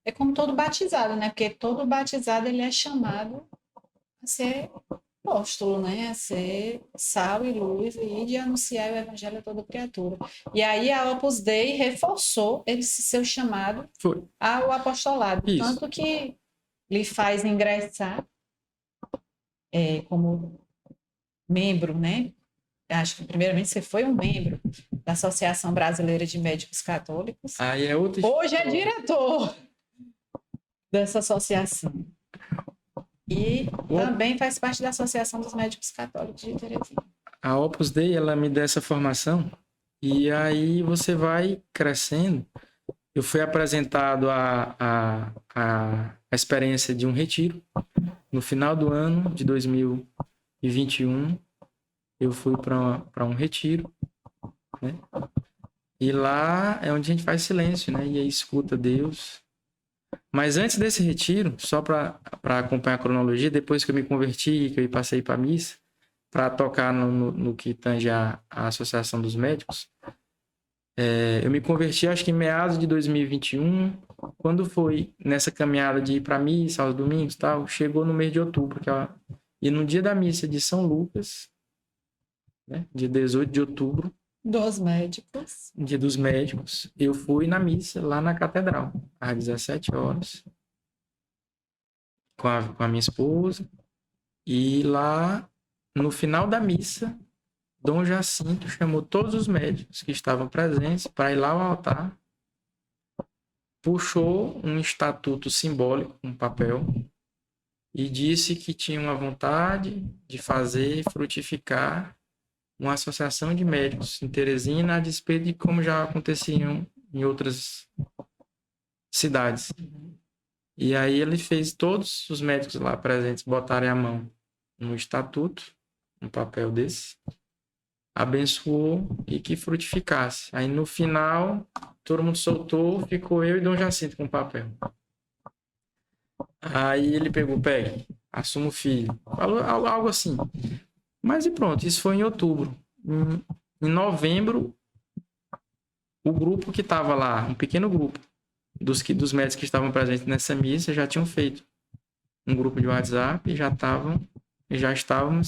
É como todo batizado, né? Porque todo batizado ele é chamado a ser apóstolo, né? A ser sal e luz e de anunciar o evangelho a toda criatura. E aí a Opus Dei reforçou esse seu chamado ao apostolado. Isso. Tanto que lhe faz ingressar como membro, né? Acho que primeiramente você foi um membro da Associação Brasileira de Médicos Católicos. Aí é outro... Hoje é diretor dessa associação. E também faz parte da Associação dos Médicos Católicos de Teresina. A Opus Dei, ela me dá essa formação e aí você vai crescendo. Eu fui apresentado a experiência de um retiro. No final do ano de 2021, eu fui para um retiro, né? E lá é onde a gente faz silêncio, né? E aí escuta Deus. Mas antes desse retiro, só para acompanhar a cronologia, depois que eu me converti, que eu passei para a missa, para tocar no que tange a Associação dos Médicos, eu me converti acho que em meados de 2021, quando foi nessa caminhada de ir para a missa aos domingos e tal, chegou no mês de outubro, e no dia da missa de São Lucas, né, dia 18 de outubro, dos médicos. Dia dos Médicos, eu fui na missa lá na Catedral, às 17 horas, com a minha esposa, e lá, no final da missa, Dom Jacinto chamou todos os médicos que estavam presentes para ir lá ao altar, puxou um estatuto simbólico, um papel, e disse que tinha uma vontade de fazer frutificar uma associação de médicos em Teresina, a despeito de como já aconteciam em outras cidades. E aí ele fez todos os médicos lá presentes botarem a mão no estatuto, um papel desse, abençoou e que frutificasse. Aí no final, todo mundo soltou, ficou eu e Dom Jacinto com o papel. Aí ele pegue, assuma o filho. Falou algo assim. Mas e pronto, isso foi em outubro. Em novembro, o grupo que estava lá, um pequeno grupo, dos médicos que estavam presentes nessa missa, já tinham feito um grupo de WhatsApp e já estavam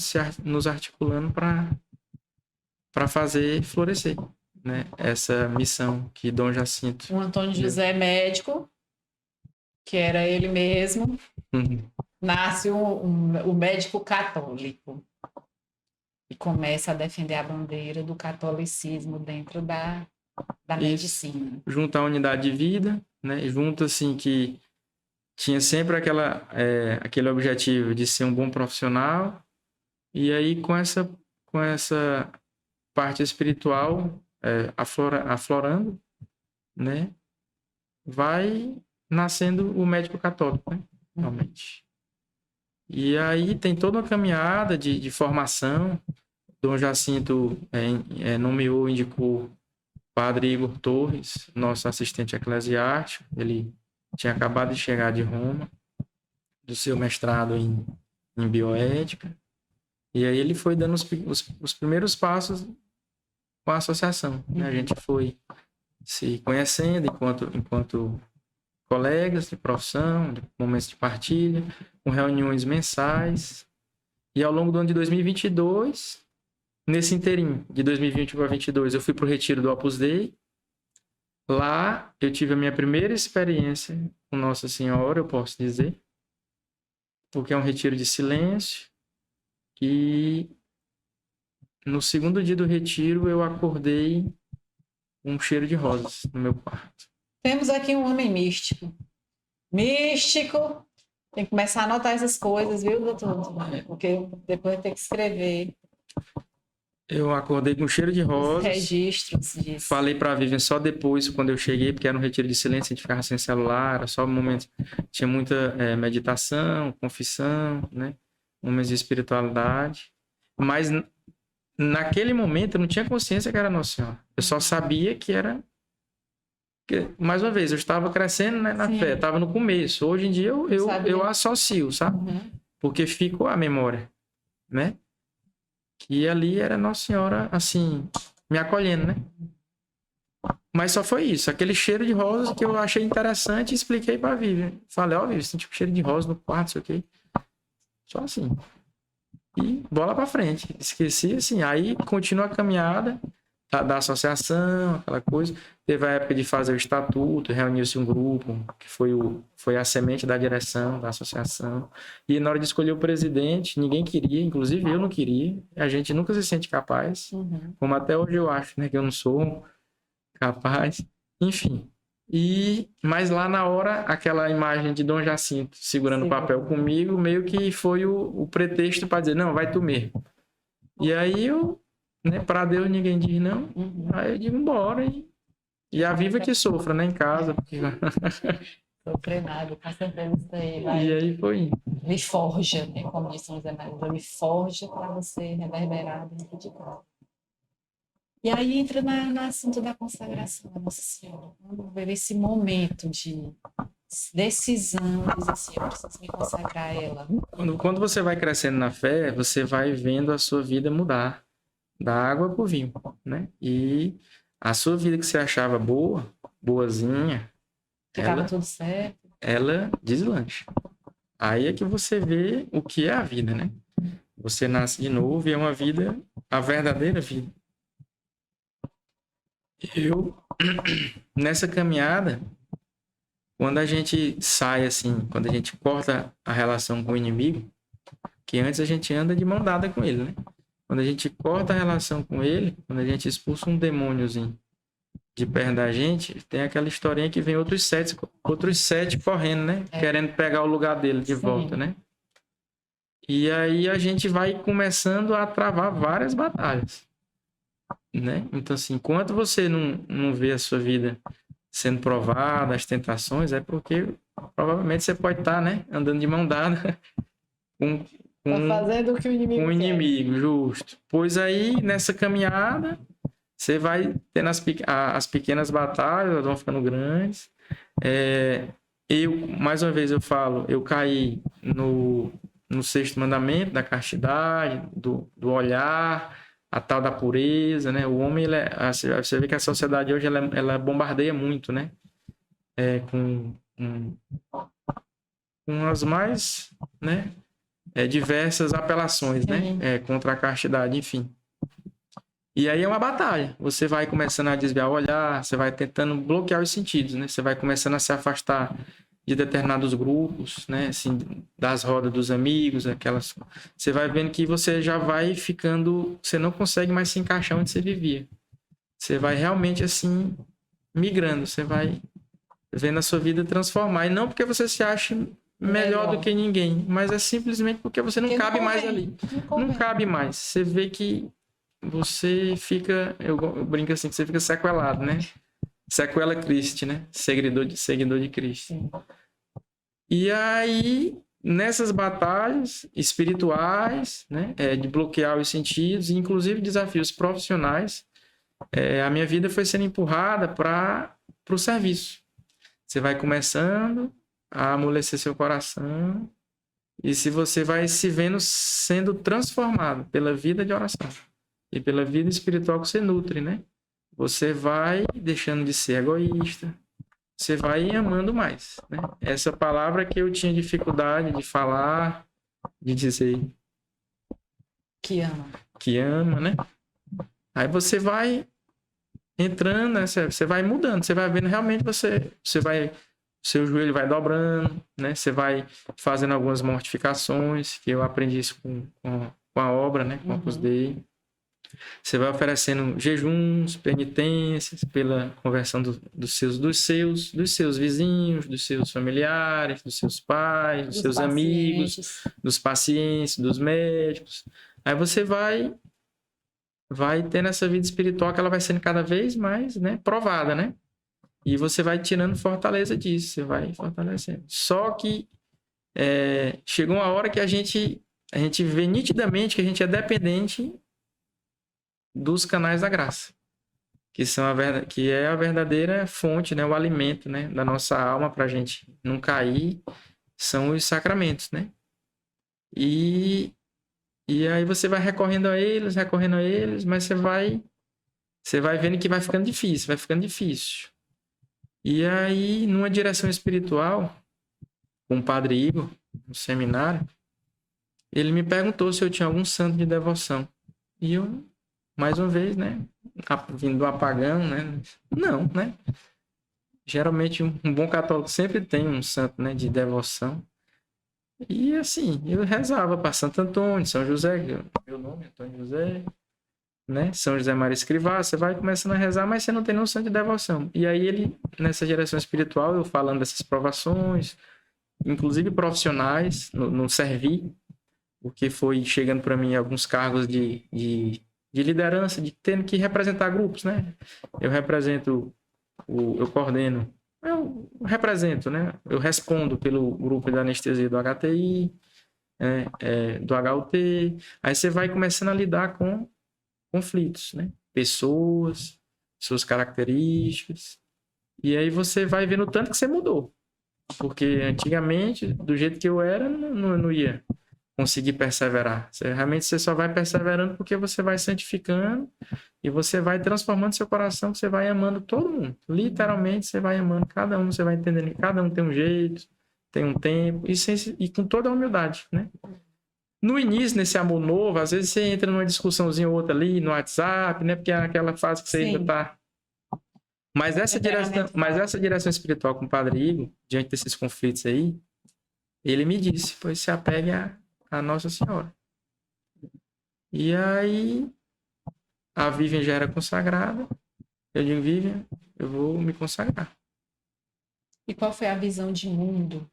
nos articulando para fazer florescer, né? Essa missão que Dom Jacinto... O Antônio José médico, que era ele mesmo, nasce o médico católico e começa a defender a bandeira do catolicismo dentro da medicina. Junto à unidade de vida, né? Junto, assim, que tinha sempre aquele objetivo de ser um bom profissional, e aí com essa parte espiritual aflorando, né? Vai nascendo o médico católico, né? Realmente. E aí tem toda uma caminhada de formação. Dom Jacinto nomeou, indicou o padre Igor Torres, nosso assistente eclesiástico. Ele tinha acabado de chegar de Roma, do seu mestrado em bioética. E aí ele foi dando os primeiros passos com a associação, né? A gente foi se conhecendo enquanto colegas de profissão, de momentos de partilha, com reuniões mensais. E ao longo do ano de 2022, nesse inteirinho, de 2020 para 2022, eu fui para o retiro do Opus Dei. Lá eu tive a minha primeira experiência com Nossa Senhora, eu posso dizer, porque é um retiro de silêncio. E no segundo dia do retiro eu acordei com um cheiro de rosas no meu quarto. Temos aqui um homem místico. Místico! Tem que começar a anotar essas coisas, viu, doutor? Porque depois tem que escrever. Eu acordei com cheiro de rosas. Registros disso. Falei para a Vivian só depois, quando eu cheguei, porque era um retiro de silêncio, a gente ficava sem celular, era só um momento. Tinha muita meditação, confissão, né? Momentos de espiritualidade. Mas naquele momento eu não tinha consciência que era Nossa Senhora. Eu só sabia que era... mais uma vez, eu estava crescendo, né, na fé, estava no começo. Hoje em dia eu associo, sabe? Porque ficou a memória, né? Que ali era Nossa Senhora, assim, me acolhendo, né? Mas só foi isso, aquele cheiro de rosas que eu achei interessante e expliquei pra Vivian. Falei, ó, Vivian, senti um cheiro de rosa no quarto, sei o quê. Só assim. E bola pra frente. Esqueci, assim, aí continua a caminhada da associação, aquela coisa. Teve a época de fazer o estatuto, reuniu-se um grupo, que foi a semente da direção da associação. E na hora de escolher o presidente, ninguém queria, inclusive eu não queria. A gente nunca se sente capaz, como até hoje eu acho, né, que eu não sou capaz. Enfim. Mas lá na hora, aquela imagem de Dom Jacinto segurando o papel comigo, meio que foi o pretexto para dizer, não, vai tu mesmo. E aí eu... né, para Deus ninguém diz não, aí eu digo embora e a viva que sofra, né, em casa, porque... Sofrer nada, com certeza isso aí vai... E aí foi... me forja, né, como disse o José Maria, me forja para você reverberar dentro de casa. E aí entra no assunto da consagração da Nossa Senhora. Vamos ver esse momento de decisão, dizer assim, eu preciso me consagrar a ela. Quando você vai crescendo na fé, você vai vendo a sua vida mudar. Da água pro vinho, né? E a sua vida que você achava boazinha, ficava tudo certo. Ela deslancha. Aí é que você vê o que é a vida, né? Você nasce de novo e é uma vida, a verdadeira vida. Eu, nessa caminhada, quando a gente sai assim, quando a gente corta a relação com o inimigo, que antes a gente anda de mão dada com ele, né? Quando a gente corta a relação com ele, quando a gente expulsa um demôniozinho de perto da gente, tem aquela historinha que vem outros sete correndo, né? Querendo pegar o lugar dele de volta, né? E aí a gente vai começando a travar várias batalhas, né? Então, assim, enquanto você não vê a sua vida sendo provada, as tentações, é porque provavelmente você pode estar, né, andando de mão dada com, Tá fazendo o que o inimigo com o quer. inimigo, justo. Pois aí, nessa caminhada, você vai tendo as pequenas batalhas, elas vão ficando grandes. Mais uma vez eu falo, eu caí no sexto mandamento da castidade, do olhar, a tal da pureza, né? O homem, você vê que a sociedade hoje, ela bombardeia muito, né? Com as mais, né? Diversas apelações, né? Contra a castidade, enfim. E aí é uma batalha. Você vai começando a desviar o olhar, você vai tentando bloquear os sentidos, né? Você vai começando a se afastar de determinados grupos, né? Assim, das rodas dos amigos, aquelas. Você vai vendo que você já vai ficando, você não consegue mais se encaixar onde você vivia. Você vai realmente assim migrando, você vai vendo a sua vida transformar. E não porque você se ache melhor do que ninguém, mas é simplesmente porque você não cabe mais ali. Não cabe mais. Você vê que você fica, eu brinco assim, que você fica sequelado, né? Sequela Christi, né? Seguidor de Cristo. Sim. E aí, nessas batalhas espirituais, né? De bloquear os sentidos, e inclusive desafios profissionais, a minha vida foi sendo empurrada para o serviço. Você vai começando a amolecer seu coração, e se você vai se vendo sendo transformado pela vida de oração e pela vida espiritual que você nutre, né? Você vai deixando de ser egoísta, você vai amando mais, né? Essa palavra que eu tinha dificuldade de falar, de dizer que ama, né? Aí você vai entrando, né? Você vai mudando, você vai vendo realmente seu joelho vai dobrando, né? Você vai fazendo algumas mortificações, que eu aprendi isso com a obra, né? Com a Opus Dei. Você vai oferecendo jejuns, penitências pela conversão dos seus vizinhos, dos seus familiares, dos seus pais, dos seus amigos, dos pacientes, dos médicos. Aí você vai tendo essa vida espiritual que ela vai sendo cada vez mais, né, provada, né? E você vai tirando fortaleza disso, você vai fortalecendo. Só que chegou uma hora que a gente vê nitidamente que a gente é dependente dos canais da graça, que é a verdadeira fonte, né, o alimento, né, da nossa alma para a gente não cair, são os sacramentos, né? E aí você vai recorrendo a eles, mas você vai vendo que vai ficando difícil. E aí, numa direção espiritual, com o Padre Igor, no seminário, ele me perguntou se eu tinha algum santo de devoção. E eu, mais uma vez, né, vindo do apagão, né, não, né. Geralmente um bom católico sempre tem um santo, né, de devoção. E assim, eu rezava para Santo Antônio, São José, meu nome é Antônio José, né? São José Maria Escrivá, você vai começando a rezar, mas você não tem noção de devoção. E aí ele, nessa direção espiritual, eu falando dessas provações, inclusive profissionais, no Servi, porque foi chegando para mim alguns cargos de liderança, de tendo que representar grupos, né? Eu coordeno, eu represento, né? Eu respondo pelo grupo de anestesia do HTI, do HUT. Aí você vai começando a lidar com conflitos, né? Pessoas, suas características. E aí você vai vendo o tanto que você mudou. Porque antigamente, do jeito que eu era, não ia conseguir perseverar. Realmente você só vai perseverando porque você vai santificando e você vai transformando seu coração, você vai amando todo mundo. Literalmente, você vai amando cada um, você vai entendendo que cada um tem um jeito, tem um tempo, e com toda a humildade, né? No início, nesse amor novo, às vezes você entra numa discussãozinha ou outra ali, no WhatsApp, né? Porque é aquela fase que você ainda tá... Mas essa direção espiritual com o Padre Igor, diante desses conflitos aí, ele me disse, pois se apegue a Nossa Senhora. E aí, a Vivian já era consagrada. Eu digo, Vivian, eu vou me consagrar. E qual foi a visão de mundo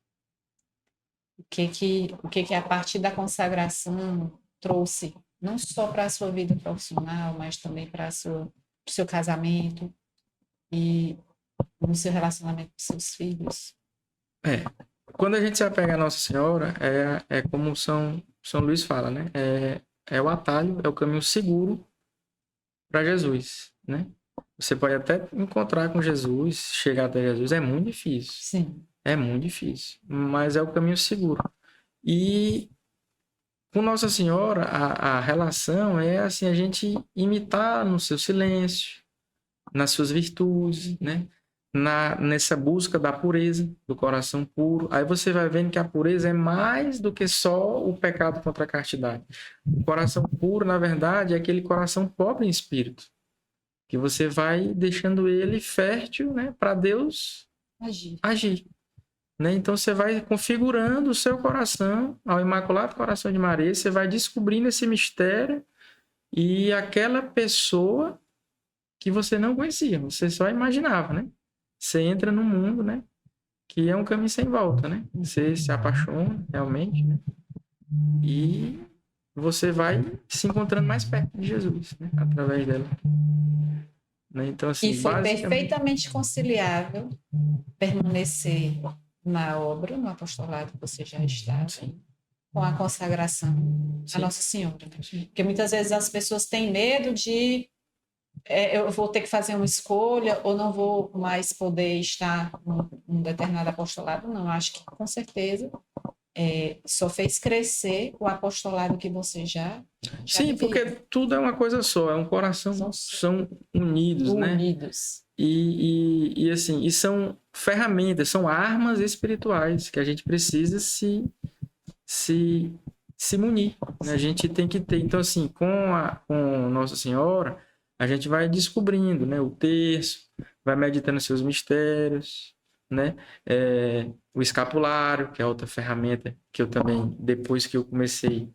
o que a partir da consagração trouxe, não só para a sua vida profissional, mas também para o seu casamento e no seu relacionamento com seus filhos. É. Quando a gente se apega à Nossa Senhora, é como São Luís fala, né? É o atalho, é o caminho seguro para Jesus, né? Você pode até encontrar com Jesus, chegar até Jesus, é muito difícil. Sim. É muito difícil, mas é o caminho seguro. E com Nossa Senhora, a relação é assim, a gente imitar no seu silêncio, nas suas virtudes, né? Nessa busca da pureza, do coração puro. Aí você vai vendo que a pureza é mais do que só o pecado contra a castidade. O coração puro, na verdade, é aquele coração pobre em espírito, que você vai deixando ele fértil, né, para Deus agir. Né? Então você vai configurando o seu coração ao Imaculado Coração de Maria, você vai descobrindo esse mistério e aquela pessoa que você não conhecia, você só imaginava, né? Você entra num mundo, né? Que é um caminho sem volta, né? Você se apaixona realmente, né? E você vai se encontrando mais perto de Jesus, né? Através dela. Né? Então, assim, e foi perfeitamente conciliável permanecer na obra, no apostolado que você já estava, com a consagração à Nossa Senhora. Né? Porque muitas vezes as pessoas têm medo de eu vou ter que fazer uma escolha ou não vou mais poder estar num determinado apostolado. Não, acho que com certeza só fez crescer o apostolado que você já Sim, vivia. porque tudo é uma coisa só, é um coração, são unidos, né? Unidos. E assim, e são ferramentas, são armas espirituais que a gente precisa se munir, né? A gente tem que ter. Então, assim, com Nossa Senhora, a gente vai descobrindo, né, o terço, vai meditando seus mistérios, né? O escapulário, que é outra ferramenta que eu também, depois que eu comecei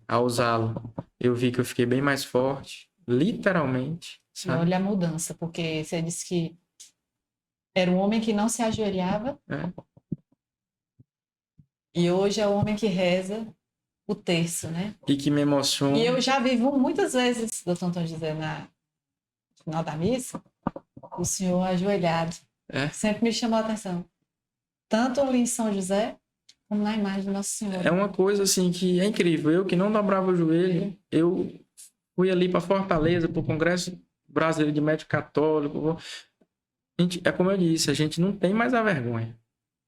a usá-lo, eu vi que eu fiquei bem mais forte, literalmente. Sabe? Olha a mudança, porque você disse que era um homem que não se ajoelhava e hoje é o homem que reza o terço, né? E que me emociona. E eu já vivo muitas vezes, doutor Antônio José, no final da missa, o senhor ajoelhado. Sempre me chamou a atenção. Tanto ali em São José, como na imagem do Nossa Senhora. É uma coisa assim que é incrível. Eu que não dobrava o joelho, eu fui ali para Fortaleza, para o Congresso Brasileiro de Médico Católico. É como eu disse, a gente não tem mais a vergonha.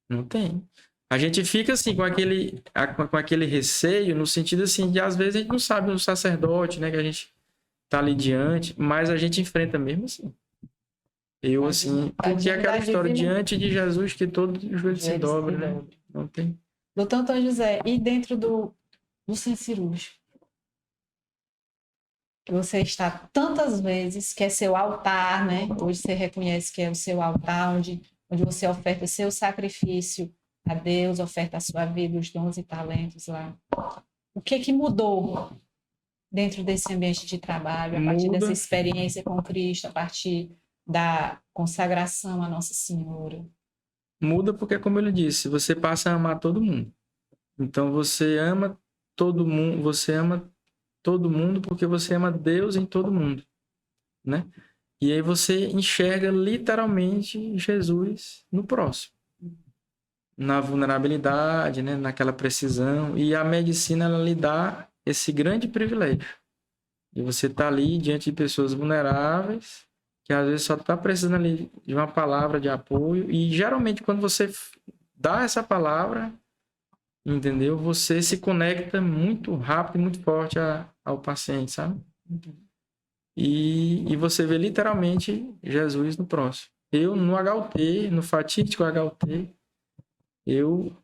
Não tem. A gente fica assim com aquele receio, no sentido assim de às vezes a gente não sabe o sacerdote, né, que a gente tá ali diante, mas a gente enfrenta mesmo assim. Eu assim, porque é aquela história diante de Jesus que todo joelho se dobra, né? Não tem. Doutor Antônio José, e dentro do centro cirúrgico? Você está tantas vezes, que é seu altar, né? Hoje você reconhece que é o seu altar, onde você oferta seu sacrifício a Deus, oferta a sua vida, os dons e talentos lá. O que mudou dentro desse ambiente de trabalho, a partir dessa experiência com Cristo, a partir da consagração à Nossa Senhora? Muda porque, como ele disse, você passa a amar todo mundo. Então você ama todo mundo porque você ama Deus em todo mundo, né? E aí você enxerga literalmente Jesus no próximo, na vulnerabilidade, né? Naquela precisão. E a medicina ela lhe dá esse grande privilégio de você estar ali diante de pessoas vulneráveis que às vezes só está precisando ali de uma palavra de apoio e geralmente quando você dá essa palavra, entendeu? Você se conecta muito rápido e muito forte ao paciente, sabe? E você vê literalmente Jesus no próximo. Eu, no HUT, no fatídico HUT, eu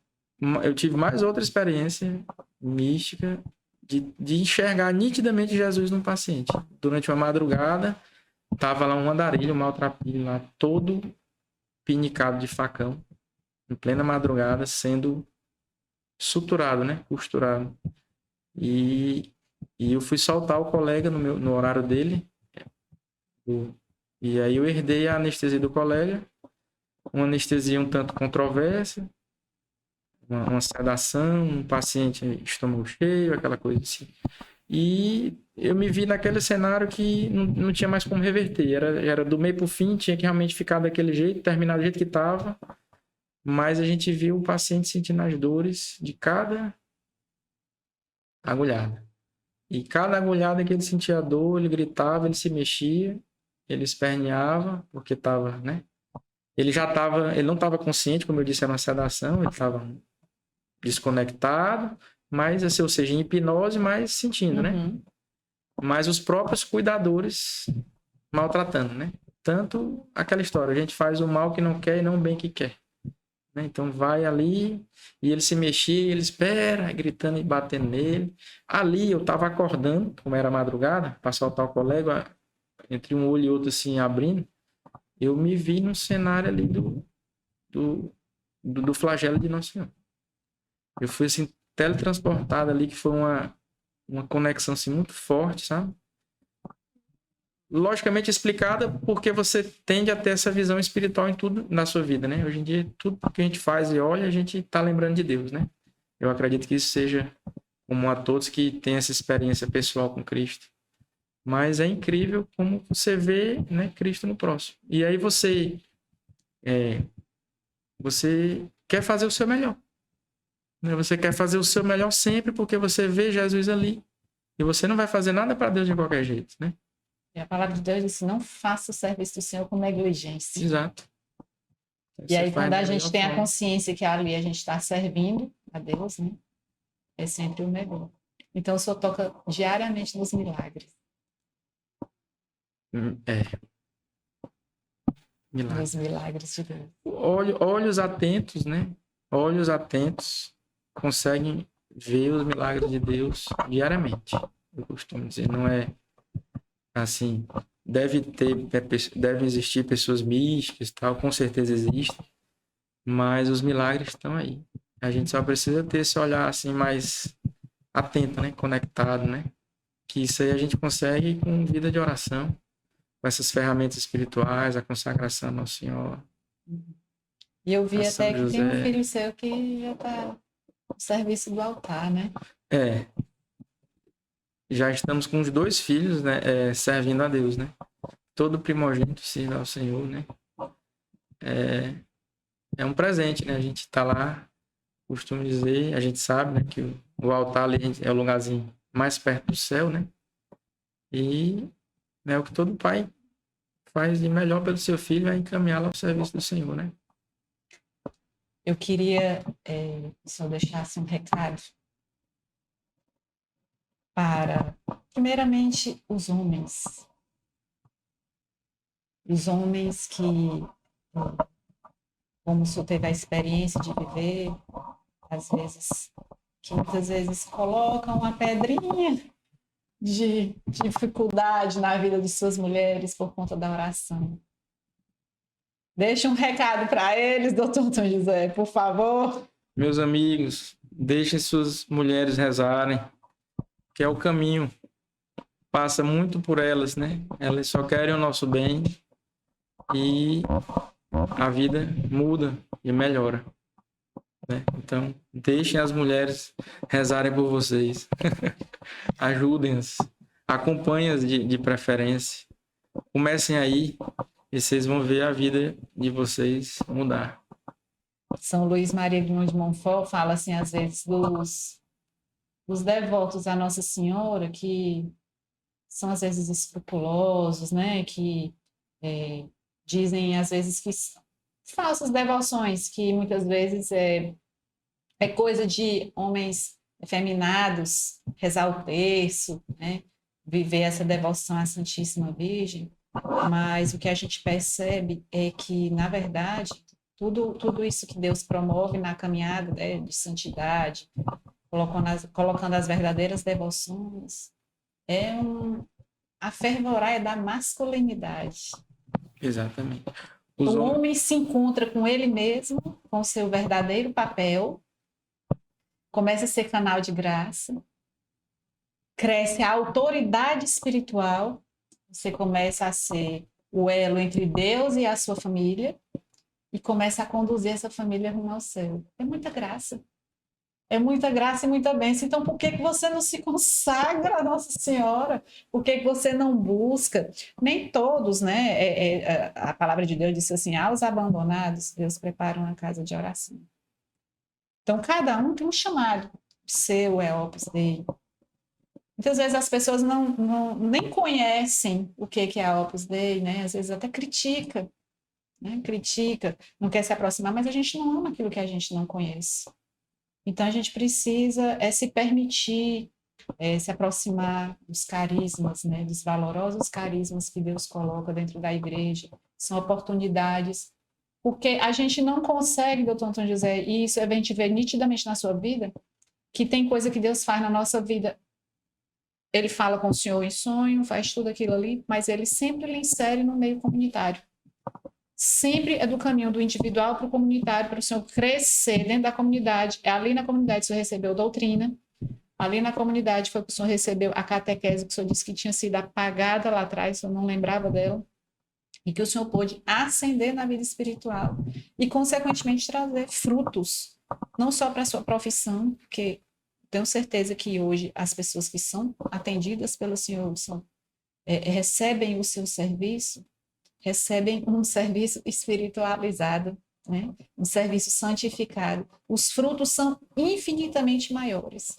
tive mais outra experiência mística de enxergar nitidamente Jesus no paciente. Durante uma madrugada, tava lá um andarilho, um maltrapilho lá, todo pinicado de facão, em plena madrugada, sendo suturado, né? Costurado. E eu fui soltar o colega no horário dele. E aí eu herdei a anestesia do colega, uma anestesia um tanto controversa, uma sedação, um paciente estômago cheio, aquela coisa assim. E eu me vi naquele cenário que não tinha mais como reverter. Era do meio para o fim, tinha que realmente ficar daquele jeito, terminar do jeito que estava. Mas a gente viu o paciente sentindo as dores de cada agulhada. E cada agulhada que ele sentia a dor, ele gritava, ele se mexia, ele esperneava, porque estava, né? Ele não estava consciente, como eu disse, era uma sedação, ele estava desconectado, mas, assim, ou seja, em hipnose, mas sentindo, né? Uhum. Mas os próprios cuidadores maltratando, né? Tanto aquela história, a gente faz o mal que não quer e não o bem que quer. Né? Então vai ali e ele se mexia, ele espera, gritando e batendo nele. Ali eu estava acordando, como era madrugada, para soltar o colega, entre um olho e outro assim, abrindo, eu me vi no cenário ali do flagelo de Nosso Senhor. Eu fui assim, teletransportado ali, que foi uma conexão assim, muito forte, sabe? Logicamente explicada porque você tende a ter essa visão espiritual em tudo na sua vida, né? Hoje em dia, tudo que a gente faz e olha, a gente está lembrando de Deus, né? Eu acredito que isso seja comum a todos que têm essa experiência pessoal com Cristo. Mas é incrível como você vê, né, Cristo no próximo. E aí você quer fazer o seu melhor. Né? Você quer fazer o seu melhor sempre porque você vê Jesus ali. E você não vai fazer nada para Deus de qualquer jeito, né? E a palavra de Deus diz: não faça o serviço do Senhor com negligência. Exato. E aí, Você faz quando a da gente melhor tem a forma. consciência que ali a gente está servindo a Deus, né? É sempre o melhor. Então, o Senhor toca diariamente nos milagres. Milagre. Nos milagres de Deus. Olhos atentos, né? Olhos atentos conseguem ver os milagres de Deus diariamente. Eu costumo dizer, não é assim. Devem existir pessoas místicas, tal, com certeza existem, mas os milagres estão aí. A gente só precisa ter esse olhar assim mais atento, né? Conectado, né? Que isso aí a gente consegue com vida de oração, com essas ferramentas espirituais, a consagração ao Nosso Senhor. E eu vi A até São que tem um José. filho seu que já está no serviço do altar, né? Já estamos com os 2 filhos, né, servindo a Deus, né? Todo primogênito sirva ao Senhor, né? É um presente, né? A gente está lá, costumo dizer, a gente sabe, né, que o altar ali é o lugarzinho mais perto do céu, né? E é o que todo pai faz de melhor pelo seu filho, é encaminhá-lo ao serviço do Senhor, né? Eu queria só deixar assim, um recado para, primeiramente, os homens. Os homens que, como o senhor teve a experiência de viver, às vezes, que muitas vezes colocam uma pedrinha de dificuldade na vida de suas mulheres por conta da oração. Deixe um recado para eles, doutor Tom José, por favor. Meus amigos, deixem suas mulheres rezarem, que é o caminho. Passa muito por elas, né? Elas só querem o nosso bem e a vida muda e melhora. Né? Então, deixem as mulheres rezarem por vocês. Ajudem-as. Acompanhem-as de preferência. Comecem aí e vocês vão ver a vida de vocês mudar. São Luís Maria Guimarães de Montfort fala assim, às vezes, dos devotos à Nossa Senhora, que são às vezes escrupulosos, né? Que dizem às vezes que falsas devoções, que muitas vezes é coisa de homens efeminados, rezar o terço, né? Viver essa devoção à Santíssima Virgem, mas o que a gente percebe é que, na verdade, tudo isso que Deus promove na caminhada, né, de santidade, colocando as verdadeiras devoções, a fervorar da masculinidade. Exatamente. O homem se encontra com ele mesmo, com seu verdadeiro papel, começa a ser canal de graça, cresce a autoridade espiritual, você começa a ser o elo entre Deus e a sua família e começa a conduzir essa família rumo ao céu. É muita graça. É muita graça e muita bênção. Então, por que que você não se consagra a Nossa Senhora? Por que que você não busca? Nem todos, né? A palavra de Deus disse assim: aos abandonados, Deus prepara uma casa de oração. Então, cada um tem um chamado. Seu é Opus Dei. Muitas vezes as pessoas nem conhecem o que é a Opus Dei, né? Às vezes até critica, né? Critica, não quer se aproximar, mas a gente não ama aquilo que a gente não conhece. Então, a gente precisa se permitir se aproximar dos carismas, né, dos valorosos carismas que Deus coloca dentro da igreja. São oportunidades. Porque a gente não consegue, doutor Antônio José, e isso a gente vê nitidamente na sua vida, que tem coisa que Deus faz na nossa vida. Ele fala com o senhor em sonho, faz tudo aquilo ali, mas ele sempre lhe insere no meio comunitário. Sempre é do caminho do individual para o comunitário, para o senhor crescer dentro da comunidade. É ali na comunidade que o senhor recebeu doutrina, ali na comunidade foi que o senhor recebeu a catequese, que o senhor disse que tinha sido apagada lá atrás, o senhor não lembrava dela, e que o senhor pôde ascender na vida espiritual e, consequentemente, trazer frutos, não só para a sua profissão, porque tenho certeza que hoje as pessoas que são atendidas pelo senhor recebem o seu serviço, recebem um serviço espiritualizado, né? Um serviço santificado. Os frutos são infinitamente maiores.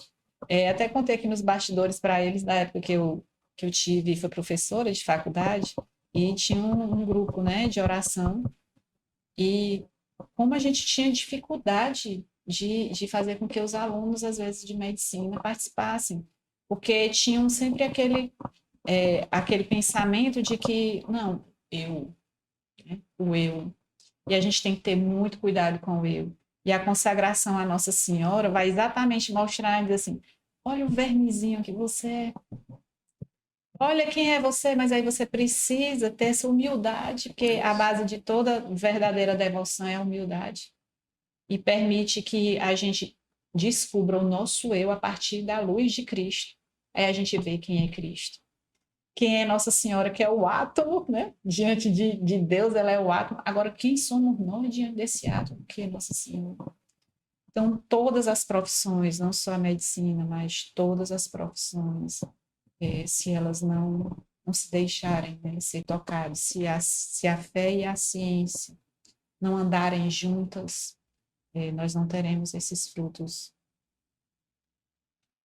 Até contei aqui nos bastidores para eles, na época que eu tive, foi professora de faculdade, e tinha um grupo, né, de oração, e como a gente tinha dificuldade de fazer com que os alunos, às vezes, de medicina participassem, porque tinham sempre aquele pensamento de que, não, né? O eu. E a gente tem que ter muito cuidado com o eu. E a consagração à Nossa Senhora vai exatamente mostrar, dizer assim, olha o vermezinho que você é. Olha quem é você, mas aí você precisa ter essa humildade, porque a base de toda verdadeira devoção é a humildade. E permite que a gente descubra o nosso eu a partir da luz de Cristo. Aí a gente vê quem é Cristo. Quem é Nossa Senhora, que é o átomo, né? Diante de Deus, ela é o átomo. Agora, quem somos nós diante desse átomo, que é Nossa Senhora? Então, todas as profissões, não só a medicina, mas todas as profissões, se elas não se deixarem, né, ser tocadas, se a fé e a ciência não andarem juntas, nós não teremos esses frutos.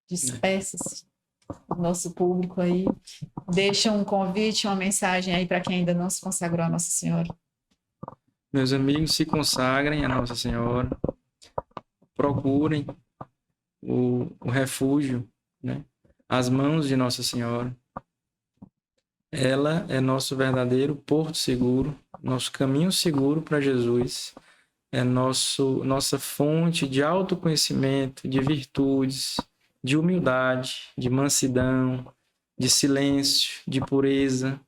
Despeça-se o nosso público aí. Deixa um convite, uma mensagem aí para quem ainda não se consagrou a Nossa Senhora. Meus amigos, se consagrem a Nossa Senhora. Procurem o refúgio, né? As mãos de Nossa Senhora. Ela é nosso verdadeiro porto seguro, nosso caminho seguro para Jesus. É nossa fonte de autoconhecimento, de virtudes, de humildade, de mansidão, de silêncio, de pureza.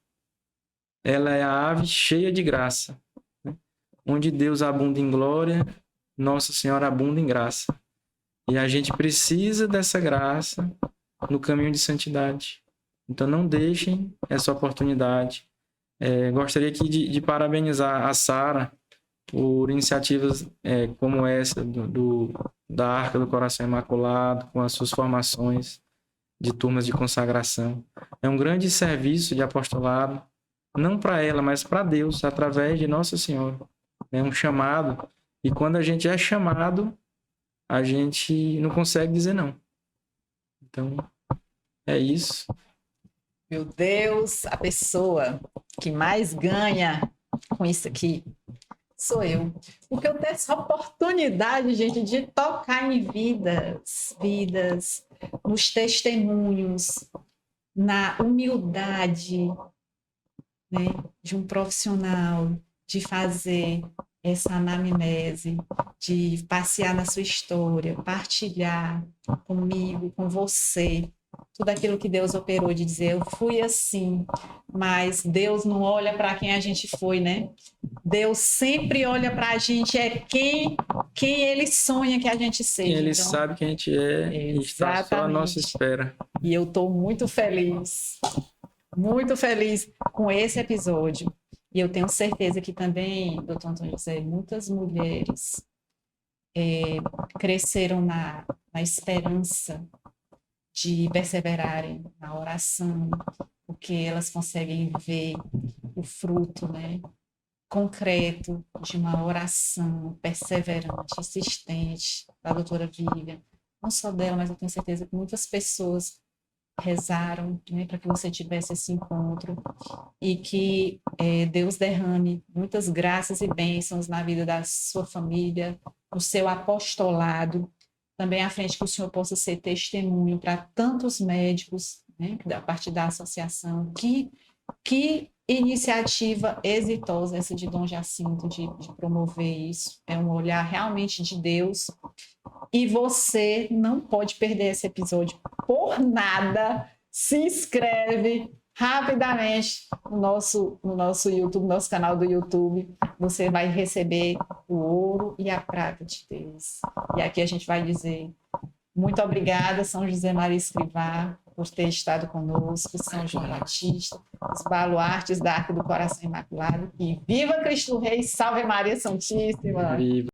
Ela é a ave cheia de graça, né? Onde Deus abunda em glória, Nossa Senhora abunda em graça. E a gente precisa dessa graça no caminho de santidade. Então não deixem essa oportunidade. Gostaria aqui de parabenizar a Sara por iniciativas como essa da Arca do Coração Imaculado, com as suas formações de turmas de consagração. É um grande serviço de apostolado, não para ela, mas para Deus, através de Nossa Senhora. É um chamado, e quando a gente é chamado, a gente não consegue dizer não. Então, é isso. Meu Deus, a pessoa que mais ganha com isso aqui sou eu. Porque eu tenho essa oportunidade, gente, de tocar em vidas, nos testemunhos, na humildade, né, de um profissional, de fazer essa anamnese, de passear na sua história, partilhar comigo, com você, tudo aquilo que Deus operou, de dizer, eu fui assim, mas Deus não olha para quem a gente foi, né? Deus sempre olha para a gente, quem Ele sonha que a gente seja. Ele sabe quem a gente é e está só à nossa espera. E eu estou muito feliz com esse episódio. E eu tenho certeza que também, doutor Antônio José, muitas mulheres cresceram na esperança de perseverarem na oração, porque elas conseguem ver o fruto, né, concreto de uma oração perseverante, insistente da doutora Vivian. Não só dela, mas eu tenho certeza que muitas pessoas rezaram, né, para que você tivesse esse encontro e que Deus derrame muitas graças e bênçãos na vida da sua família, no seu apostolado, também à frente que o senhor possa ser testemunho para tantos médicos, né, a partir da associação. Que iniciativa exitosa essa de Dom Jacinto de promover isso. É um olhar realmente de Deus. E você não pode perder esse episódio por nada. Se inscreve rapidamente no nosso YouTube, nosso canal do YouTube. Você vai receber o ouro e a prata de Deus. E aqui a gente vai dizer muito obrigada, São José Maria Escrivá, por ter estado conosco, São João Batista, os baluartes da Arca do Coração Imaculado. E viva Cristo Rei, salve Maria Santíssima! Viva!